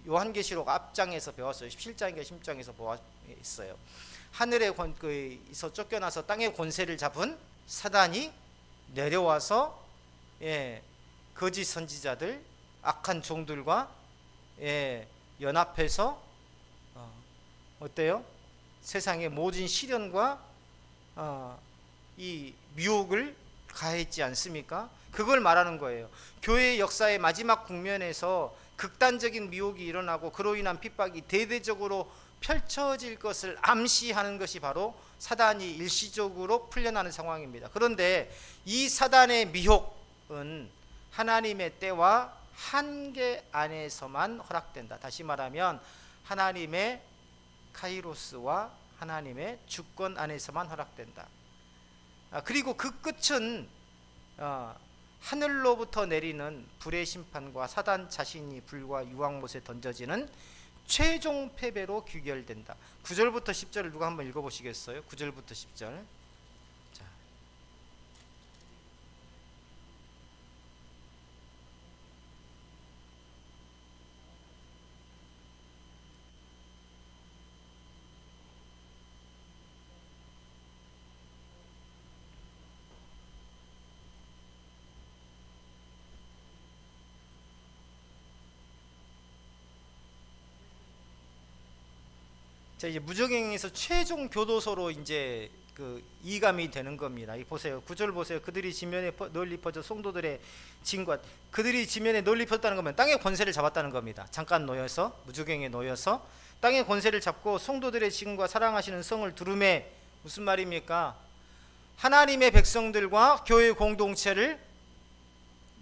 A: 요한계시록 앞장에서 배웠어요. 17장인가 16장에서 보았어요. 하늘에서 쫓겨나서 땅의 권세를 잡은 사단이 내려와서 거짓 선지자들, 악한 종들과 연합해서 어때요? 세상의 모든 시련과 이 미혹을 가했지 않습니까? 그걸 말하는 거예요. 교회의 역사의 마지막 국면에서 극단적인 미혹이 일어나고 그로 인한 핍박이 대대적으로 펼쳐질 것을 암시하는 것이 바로 사단이 일시적으로 풀려나는 상황입니다. 그런데 이 사단의 미혹은 하나님의 때와 한계 안에서만 허락된다. 다시 말하면 하나님의 카이로스와 하나님의 주권 안에서만 허락된다. 그리고 그 끝은 하늘로부터 내리는 불의 심판과 사단 자신이 불과 유황못에 던져지는 최종 패배로 귀결된다. 9절부터 10절을 누가 한번 읽어보시겠어요? 9절부터 10절. 자. 자, 이제 무적행에서 최종 교도소로 이제 그 이감이 되는 겁니다. 이 보세요. 9절 보세요. 그들이 지면에 널리 퍼져 성도들의 진과, 그들이 지면에 널리 퍼졌다는 거면 땅의 권세를 잡았다는 겁니다. 잠깐 놓여서, 무적행에 놓여서 땅의 권세를 잡고 성도들의 진과 사랑하시는 성을 두름에, 무슨 말입니까? 하나님의 백성들과 교회 공동체를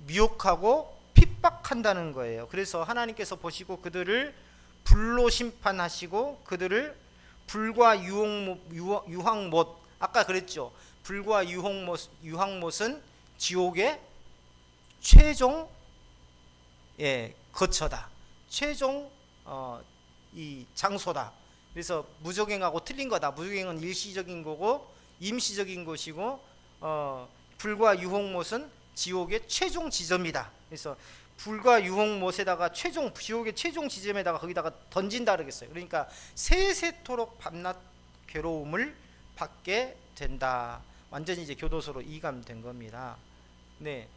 A: 미혹하고 핍박한다는 거예요. 그래서 하나님께서 보시고 그들을 불로 심판하시고 그들을 불과 유황못, 아까 그랬죠. 불과 유황못은 지옥의 최종 거처다. 최종 이 장소다. 그래서 무적행하고 틀린 거다. 무적행은 일시적인 거고 임시적인 것이고, 불과 유황못은 지옥의 최종 지점이다. 그래서 불과 유황못에다가 지옥의 최종 지점에다가 거기다가 던진다 그러겠어요. 그러니까 세세토록 밤낮 괴로움을 받게 된다. 완전히 이제 교도소로 이감된 겁니다. 네.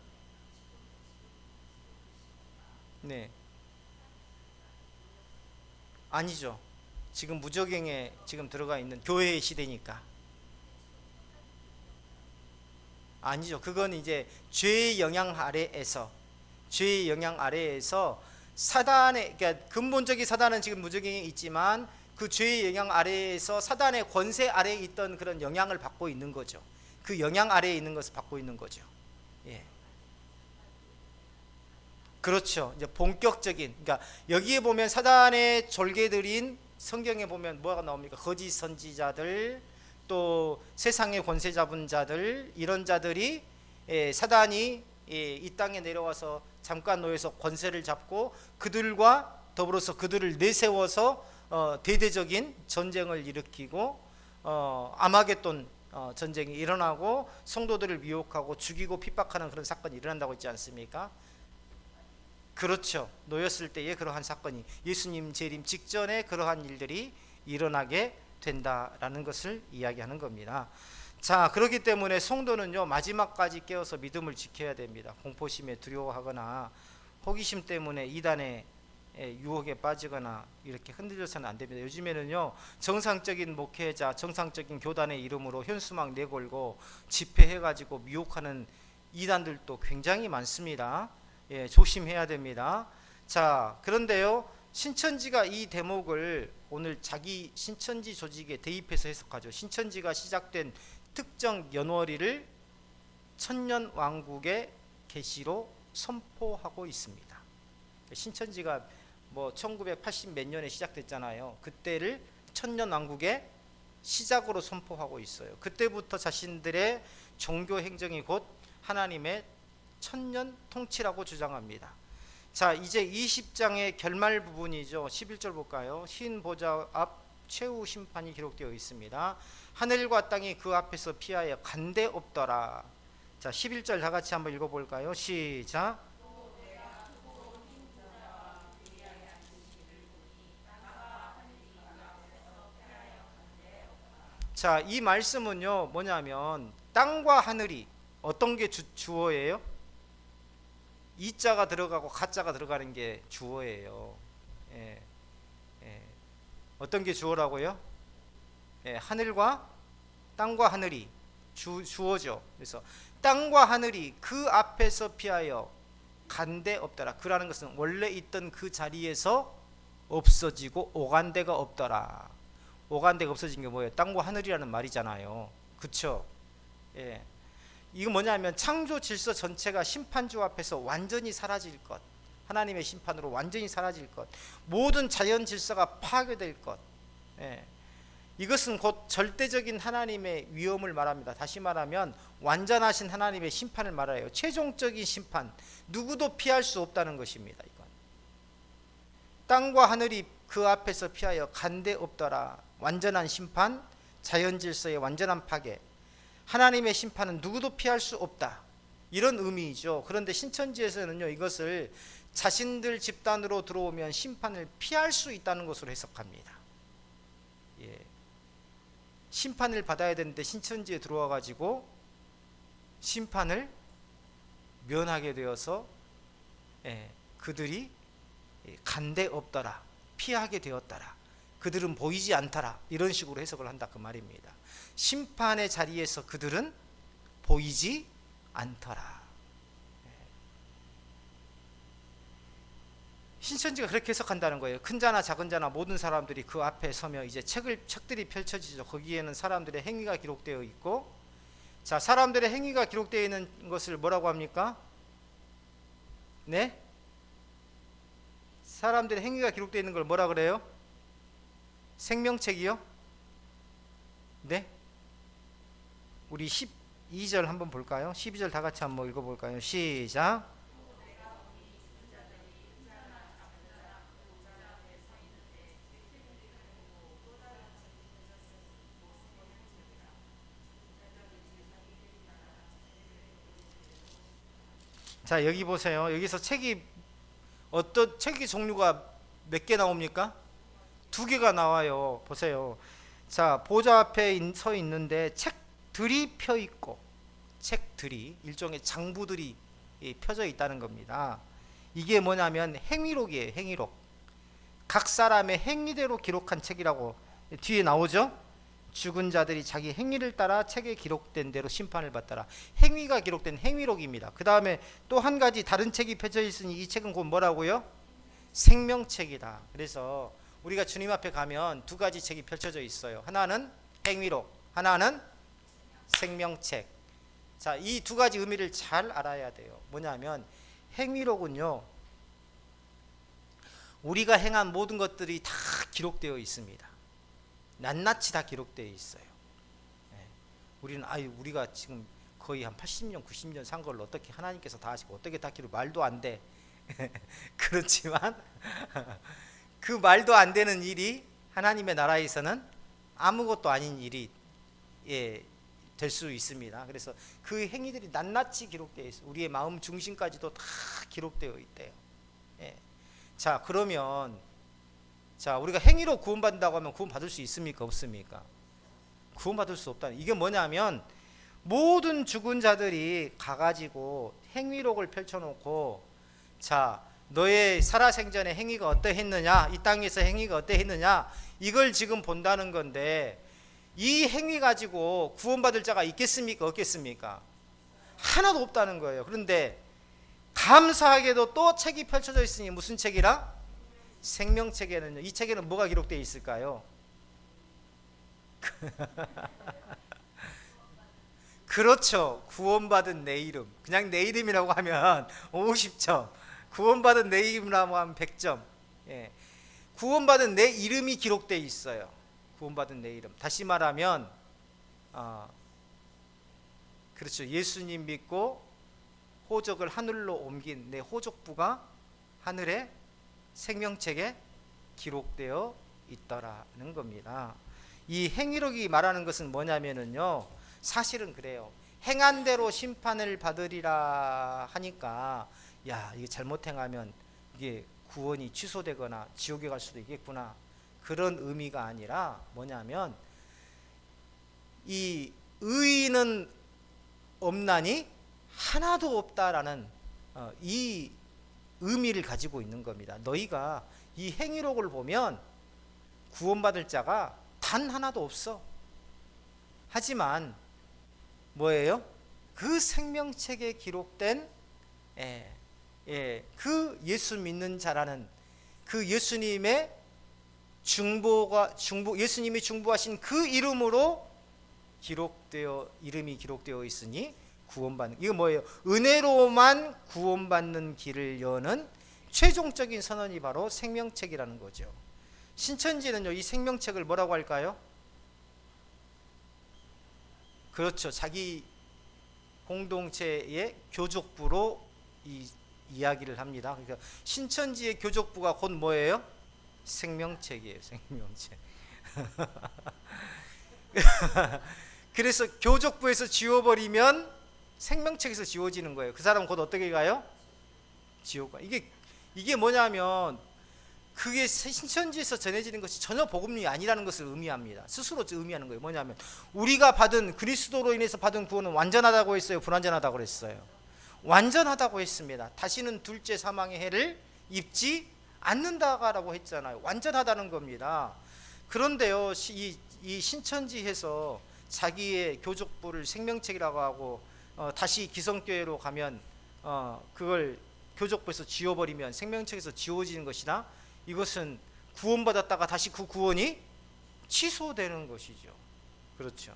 A: 아니죠. 지금 무적행에 지금 들어가 있는 교회의 시대니까. 아니죠. 그건 이제 죄의 영향 아래에서 사단의, 그러니까 근본적인 사단은 지금 무적행에 있지만 그 죄의 영향 아래에서 사단의 권세 아래에 있던 그런 영향을 받고 있는 거죠. 그 영향 아래에 있는 것을 받고 있는 거죠. 예. 그렇죠. 이제 본격적인, 그러니까 여기에 보면 사단의 졸개들인, 성경에 보면 뭐가 나옵니까? 거짓 선지자들, 또 세상의 권세 잡은 자들, 이런 자들이 사단이 이 땅에 내려와서 잠깐 놓여서 권세를 잡고 그들과 더불어서 그들을 내세워서 대대적인 전쟁을 일으키고 아마겟돈 전쟁이 일어나고 성도들을 미혹하고 죽이고 핍박하는 그런 사건이 일어난다고 했지 않습니까? 그렇죠. 놓였을 때에 그러한 사건이, 예수님 재림 직전에 그러한 일들이 일어나게 된다라는 것을 이야기하는 겁니다. 자, 그렇기 때문에 성도는요, 마지막까지 깨어서 믿음을 지켜야 됩니다. 공포심에 두려워하거나 호기심 때문에 이단의 유혹에 빠지거나 이렇게 흔들려서는 안 됩니다. 요즘에는요, 정상적인 목회자, 정상적인 교단의 이름으로 현수막 내걸고 집회해가지고 미혹하는 이단들도 굉장히 많습니다. 예, 조심해야 됩니다. 자, 그런데요, 신천지가 이 대목을 오늘 자기 신천지 조직에 대입해서 해석하죠. 신천지가 시작된 특정 연월일을 천년왕국의 계시로 선포하고 있습니다. 신천지가 뭐 1980 몇 년에 시작됐잖아요. 그때를 천년왕국의 시작으로 선포하고 있어요. 그때부터 자신들의 종교 행정이 곧 하나님의 천년 통치라고 주장합니다. 자, 이제 20장의 결말 부분이죠. 11절 볼까요? 흰 보좌 앞 최후 심판이 기록되어 있습니다. 하늘과 땅이 그 앞에서 피하여 간데 없더라. 자, 11절 다 같이 한번 읽어볼까요? 시작. 자, 이 말씀은요, 뭐냐면 땅과 하늘이 어떤 게 주어예요? 이자가 들어가고 가자가 들어가는 게 주어예요. 예, 예. 어떤 게 주어라고요? 예, 하늘과 땅과 하늘이 주어죠. 그래서 땅과 하늘이 그 앞에서 피하여 간데 없더라. 그라는 것은 원래 있던 그 자리에서 없어지고 오간데가 없더라. 오간데가 없어진 게 뭐예요? 땅과 하늘이라는 말이잖아요. 그쵸? 예. 이거 뭐냐면 창조 질서 전체가 심판주 앞에서 완전히 사라질 것, 하나님의 심판으로 완전히 사라질 것, 모든 자연 질서가 파괴될 것. 예. 이것은 곧 절대적인 하나님의 위엄을 말합니다. 다시 말하면 완전하신 하나님의 심판을 말해요. 최종적인 심판, 누구도 피할 수 없다는 것입니다. 이건 땅과 하늘이 그 앞에서 피하여 간데 없더라. 완전한 심판, 자연 질서의 완전한 파괴, 하나님의 심판은 누구도 피할 수 없다, 이런 의미이죠. 그런데 신천지에서는요, 이것을 자신들 집단으로 들어오면 심판을 피할 수 있다는 것으로 해석합니다. 예. 심판을 받아야 되는데 신천지에 들어와 가지고 심판을 면하게 되어서 그들이 간데 없더라, 피하게 되었더라, 그들은 보이지 않더라, 이런 식으로 해석을 한다 그 말입니다. 심판의 자리에서 그들은 보이지 않더라. 신천지가 그렇게 해석한다는 거예요. 큰 자나 작은 자나 모든 사람들이 그 앞에 서며 이제 책들이 펼쳐지죠. 거기에는 사람들의 행위가 기록되어 있고, 자, 사람들의 행위가 기록되어 있는 것을 뭐라고 합니까? 네? 사람들의 행위가 기록되어 있는 걸 뭐라 그래요? 생명책이요? 네? 우리 12절 한번 볼까요? 12절 다 같이 한번 읽어볼까요? 시작. 자, 여기 보세요. 여기서 어떤 책의 종류가 몇 개 나옵니까? 2개가 나와요. 보세요. 자, 보좌 앞에 서 있는데 책들이 펴 있고, 책들이 일종의 장부들이 펴져 있다는 겁니다. 이게 뭐냐면 행위록이에요. 행위록. 각 사람의 행위대로 기록한 책이라고 뒤에 나오죠. 죽은 자들이 자기 행위를 따라 책에 기록된 대로 심판을 받더라. 행위가 기록된 행위록입니다. 그 다음에 또 한 가지 다른 책이 펼쳐 있으니 이 책은 곧 뭐라고요? 생명책이다. 그래서 우리가 주님 앞에 가면 두 가지 책이 펼쳐져 있어요. 하나는 행위록, 하나는 생명책. 자, 이 두 가지 의미를 잘 알아야 돼요. 뭐냐면 행위록은요, 우리가 행한 모든 것들이 다 기록되어 있습니다. 낱낱이 다 기록되어 있어요. 우리는 우리가 지금 거의 한 80년, 90년 산 걸 어떻게 하나님께서 다 하시고 어떻게 다 기록, 말도 안 돼. 그렇지만 그 말도 안 되는 일이 하나님의 나라에서는 아무것도 아닌 일이 될 수 있습니다. 그래서 그 행위들이 낱낱이 기록되어 있어요. 우리의 마음 중심까지도 다 기록되어 있대요. 자, 그러면 우리가 행위로 구원받는다고 하면 구원받을 수 있습니까? 없습니까? 구원받을 수 없다는, 이게 뭐냐면 모든 죽은 자들이 가가지고 행위록을 펼쳐놓고, 자, 너의 살아생전의 행위가 어떠했느냐, 이 땅에서 행위가 어떠했느냐, 이걸 지금 본다는 건데, 이 행위 가지고 구원받을 자가 있겠습니까? 없겠습니까? 하나도 없다는 거예요. 그런데 감사하게도 또 책이 펼쳐져 있으니 무슨 책이라? 생명책에는요, 이 책에는 뭐가 기록되어 있을까요? 그렇죠. 구원받은 내 이름. 그냥 내 이름이라고 하면 50점, 구원받은 내 이름이라고 하면 100점. 구원받은 내 이름이 기록되어 있어요. 구원받은 내 이름. 다시 말하면 그렇죠. 예수님 믿고 호적을 하늘로 옮긴 내 호족부가 하늘에 생명책에 기록되어 있더라는 겁니다. 이 행위록이 말하는 것은 뭐냐면은요, 사실은 그래요. 행한 대로 심판을 받으리라 하니까, 야, 이게 잘못 행하면 이게 구원이 취소되거나 지옥에 갈 수도 있겠구나, 그런 의미가 아니라 뭐냐면, 이 의인은 없나니 하나도 없다라는 이 의미를 가지고 있는 겁니다. 너희가 이 행위록을 보면 구원받을 자가 단 하나도 없어. 하지만 뭐예요? 그 생명책에 기록된 그 예수 믿는 자라는 그 예수님의 예수님이 중보하신 그 이름으로 이름이 기록되어 있으니 구원받는, 이거 뭐예요? 은혜로만 구원받는 길을 여는 최종적인 선언이 바로 생명책이라는 거죠. 신천지는요, 이 생명책을 뭐라고 할까요? 그렇죠. 자기 공동체의 교족부로 이야기를 합니다. 그러니까 신천지의 교족부가 곧 뭐예요? 생명책이에요. 생명책. 그래서 교족부에서 지워버리면 생명책에서 지워지는 거예요. 그 사람은 곧 어떻게 가요? 지옥 가. 이게 뭐냐면, 그게 신천지에서 전해지는 것이 전혀 복음이 아니라는 것을 의미합니다. 스스로 의미하는 거예요. 뭐냐면, 우리가 받은, 그리스도로 인해서 받은 구원은 완전하다고 했어요? 불완전하다고 그랬어요? 완전하다고 했습니다. 다시는 둘째 사망의 해를 입지 않는다라고 했잖아요. 완전하다는 겁니다. 그런데요, 이 신천지에서 자기의 교족부를 생명책이라고 하고 다시 기성교회로 가면 그걸 교족부에서 지워버리면 생명책에서 지워지는 것이나, 이것은 구원받았다가 다시 그 구원이 취소되는 것이죠. 그렇죠.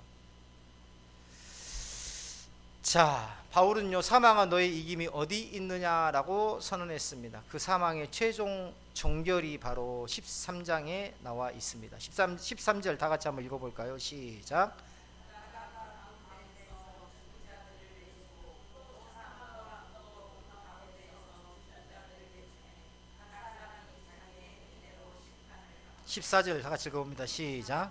A: 자, 바울은요, 사망아 너의 이김이 어디 있느냐라고 선언했습니다. 그 사망의 최종 종결이 바로 13장에 나와 있습니다. 13절 다 같이 한번 읽어볼까요? 시작. (14절) 다 같이 읽어봅니다. 시작.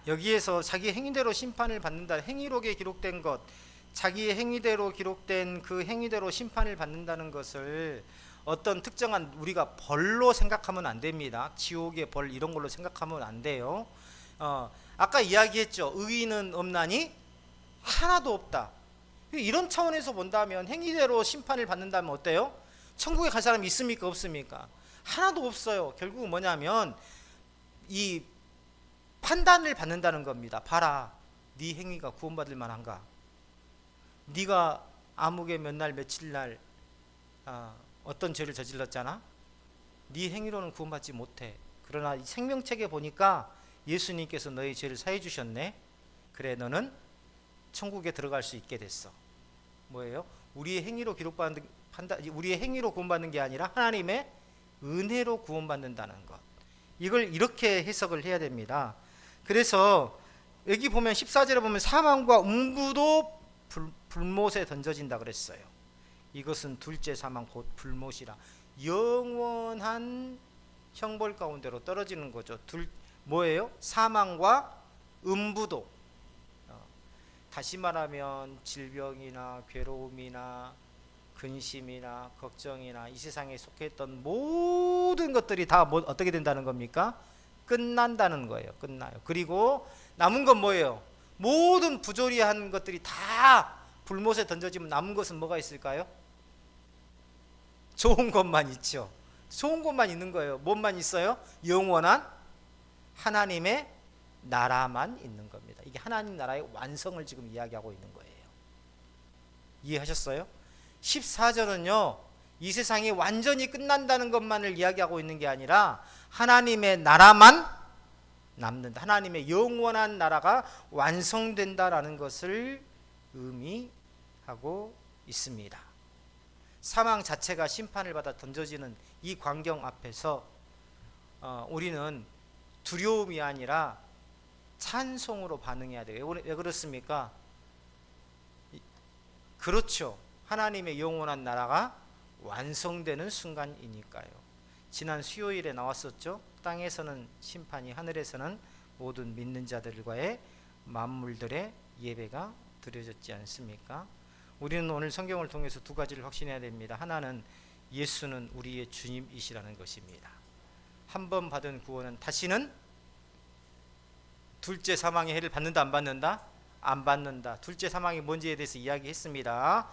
A: 여기에서 자기 행위대로 심판을 받는다, 행위록에 기록된 것, 자기의 행위대로 기록된 그 행위대로 심판을 받는다는 것을 어떤 특정한 우리가 벌로 생각하면 안 됩니다. 지옥의 벌 이런 걸로 생각하면 안 돼요. 아까 이야기했죠. 의인은 없나니 하나도 없다. 이런 차원에서 본다면 행위대로 심판을 받는다면 어때요? 천국에 갈 사람이 있습니까? 없습니까? 하나도 없어요. 결국은 뭐냐면 이 판단을 받는다는 겁니다. 봐라, 네 행위가 구원받을 만한가? 네가 암흑의 몇 날 며칠 날 어떤 죄를 저질렀잖아? 네 행위로는 구원받지 못해. 그러나 이 생명책에 보니까 예수님께서 너의 죄를 사해 주셨네. 그래, 너는 천국에 들어갈 수 있게 됐어. 뭐예요? 우리의 행위로 우리의 행위로 구원받는 게 아니라 하나님의 은혜로 구원받는다는 것. 이걸 이렇게 해석을 해야 됩니다. 그래서 여기 보면 14절에 보면 사망과 음부도 불못에 던져진다 그랬어요. 이것은 둘째 사망 곧 불못이라 영원한 형벌 가운데로 떨어지는 거죠. 뭐예요? 사망과 음부도. 다시 말하면 질병이나 괴로움이나 근심이나 걱정이나 이 세상에 속했던 모든 것들이 다 어떻게 된다는 겁니까? 끝난다는 거예요. 끝나요. 그리고 남은 건 뭐예요? 모든 부조리한 것들이 다 불못에 던져지면 남은 것은 뭐가 있을까요? 좋은 것만 있죠. 좋은 것만 있는 거예요. 뭔만 있어요? 영원한 하나님의 나라만 있는 겁니다. 이게 하나님 나라의 완성을 지금 이야기하고 있는 거예요. 이해하셨어요? 14절은요, 이 세상이 완전히 끝난다는 것만을 이야기하고 있는 게 아니라 하나님의 나라만 남는다. 하나님의 영원한 나라가 완성된다라는 것을 의미하고 있습니다. 사망 자체가 심판을 받아 던져지는 이 광경 앞에서 우리는 두려움이 아니라 찬송으로 반응해야 돼요. 왜 그렇습니까? 그렇죠. 하나님의 영원한 나라가 완성되는 순간이니까요. 지난 수요일에 나왔었죠. 땅에서는 심판이, 하늘에서는 모든 믿는 자들과의 만물들의 예배가 드려졌지 않습니까? 우리는 오늘 성경을 통해서 두 가지를 확신해야 됩니다. 하나는 예수는 우리의 주님이시라는 것입니다. 한 번 받은 구원은 다시는 둘째 사망의 해를 받는다, 안 받는다? 안 받는다. 둘째 사망이 뭔지에 대해서 이야기했습니다.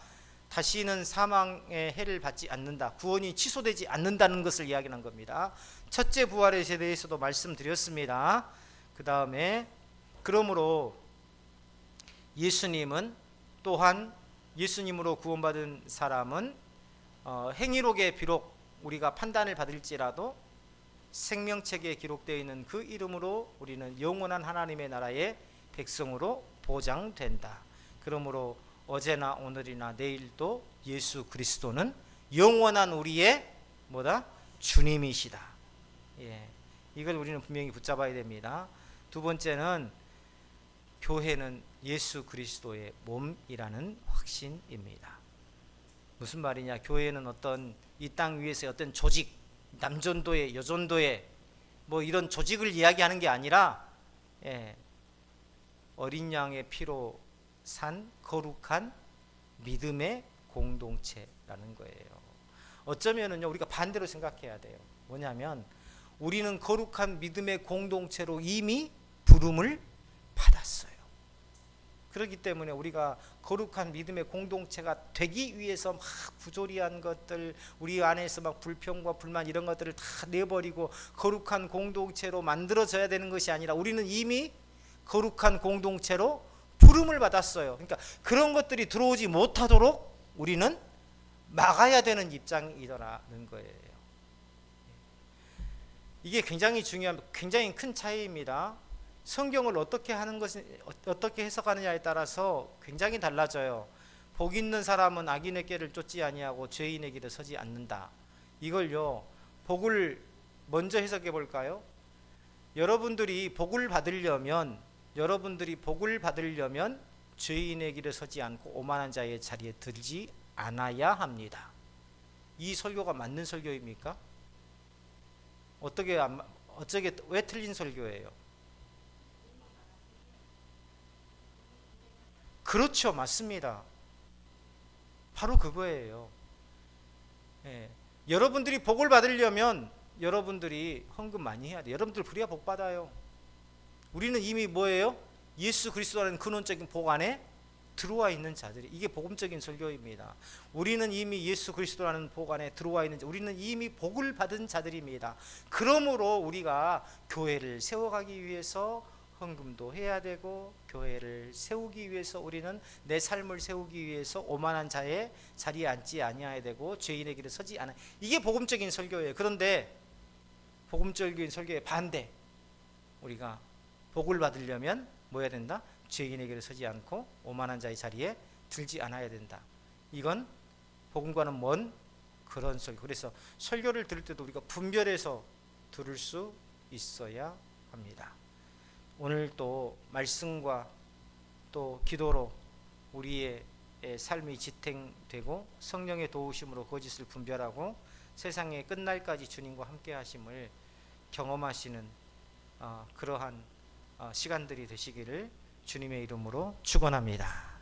A: 다시는 사망의 해를 받지 않는다. 구원이 취소되지 않는다는 것을 이야기한 겁니다. 첫째 부활에 대해서도 말씀드렸습니다. 그 다음에 그러므로 예수님은 또한 예수님으로 구원받은 사람은 행위록에 비록 우리가 판단을 받을지라도 생명책에 기록되어 있는 그 이름으로 우리는 영원한 하나님의 나라의 백성으로 보장된다. 그러므로 어제나 오늘이나 내일도 예수 그리스도는 영원한 우리의 뭐다? 주님이시다. 이걸 우리는 분명히 붙잡아야 됩니다. 두 번째는 교회는 예수 그리스도의 몸이라는 확신입니다. 무슨 말이냐? 교회는 어떤 이 땅 위에서의 어떤 조직, 남전도회, 여전도회 뭐 이런 조직을 이야기하는 게 아니라 어린 양의 피로 산 거룩한 믿음의 공동체라는 거예요. 어쩌면은요, 우리가 반대로 생각해야 돼요. 뭐냐면 우리는 거룩한 믿음의 공동체로 이미 부름을 받았어요. 그렇기 때문에 우리가 거룩한 믿음의 공동체가 되기 위해서 막 부조리한 것들, 우리 안에서 막 불평과 불만 이런 것들을 다 내버리고 거룩한 공동체로 만들어져야 되는 것이 아니라 우리는 이미 거룩한 공동체로 부름을 받았어요. 그러니까 그런 것들이 들어오지 못하도록 우리는 막아야 되는 입장이더라는 거예요. 이게 굉장히 중요한, 굉장히 큰 차이입니다. 성경을 어떻게 하는 것이, 어떻게 해석하느냐에 따라서 굉장히 달라져요. 복 있는 사람은 악인의 길을 쫓지 아니하고 죄인의 길에 서지 않는다. 이걸요, 복을 먼저 해석해 볼까요? 여러분들이 복을 받으려면 죄인의 길에 서지 않고 오만한 자의 자리에 들지 않아야 합니다. 이 설교가 맞는 설교입니까? 왜 틀린 설교예요? 그렇죠, 맞습니다. 바로 그거예요. 여러분들이 복을 받으려면 여러분들이 헌금 많이 해야 돼요. 여러분들 그래야 복 받아요. 우리는 이미 뭐예요? 예수 그리스도라는 근원적인 복 안에 들어와 있는 자들이, 이게 복음적인 설교입니다. 우리는 이미 예수 그리스도라는 복 안에 들어와 있는 자, 우리는 이미 복을 받은 자들입니다. 그러므로 우리가 교회를 세워가기 위해서 헌금도 해야 되고, 교회를 세우기 위해서 우리는 내 삶을 세우기 위해서 오만한 자의 자리에 앉지 아니해야 되고, 죄인의 길에 서지 않아. 이게 복음적인 설교예요. 그런데 복음적인 설교의 반대, 우리가 복을 받으려면 뭐 해야 된다? 죄인의 길에 서지 않고 오만한 자의 자리에 들지 않아야 된다. 이건 복음과는 먼 그런 설교. 그래서 설교를 들을 때도 우리가 분별해서 들을 수 있어야 합니다. 오늘 또 말씀과 또 기도로 우리의 삶이 지탱되고, 성령의 도우심으로 거짓을 분별하고 세상의 끝날까지 주님과 함께 하심을 경험하시는 그러한 시간들이 되시기를 주님의 이름으로 축원합니다.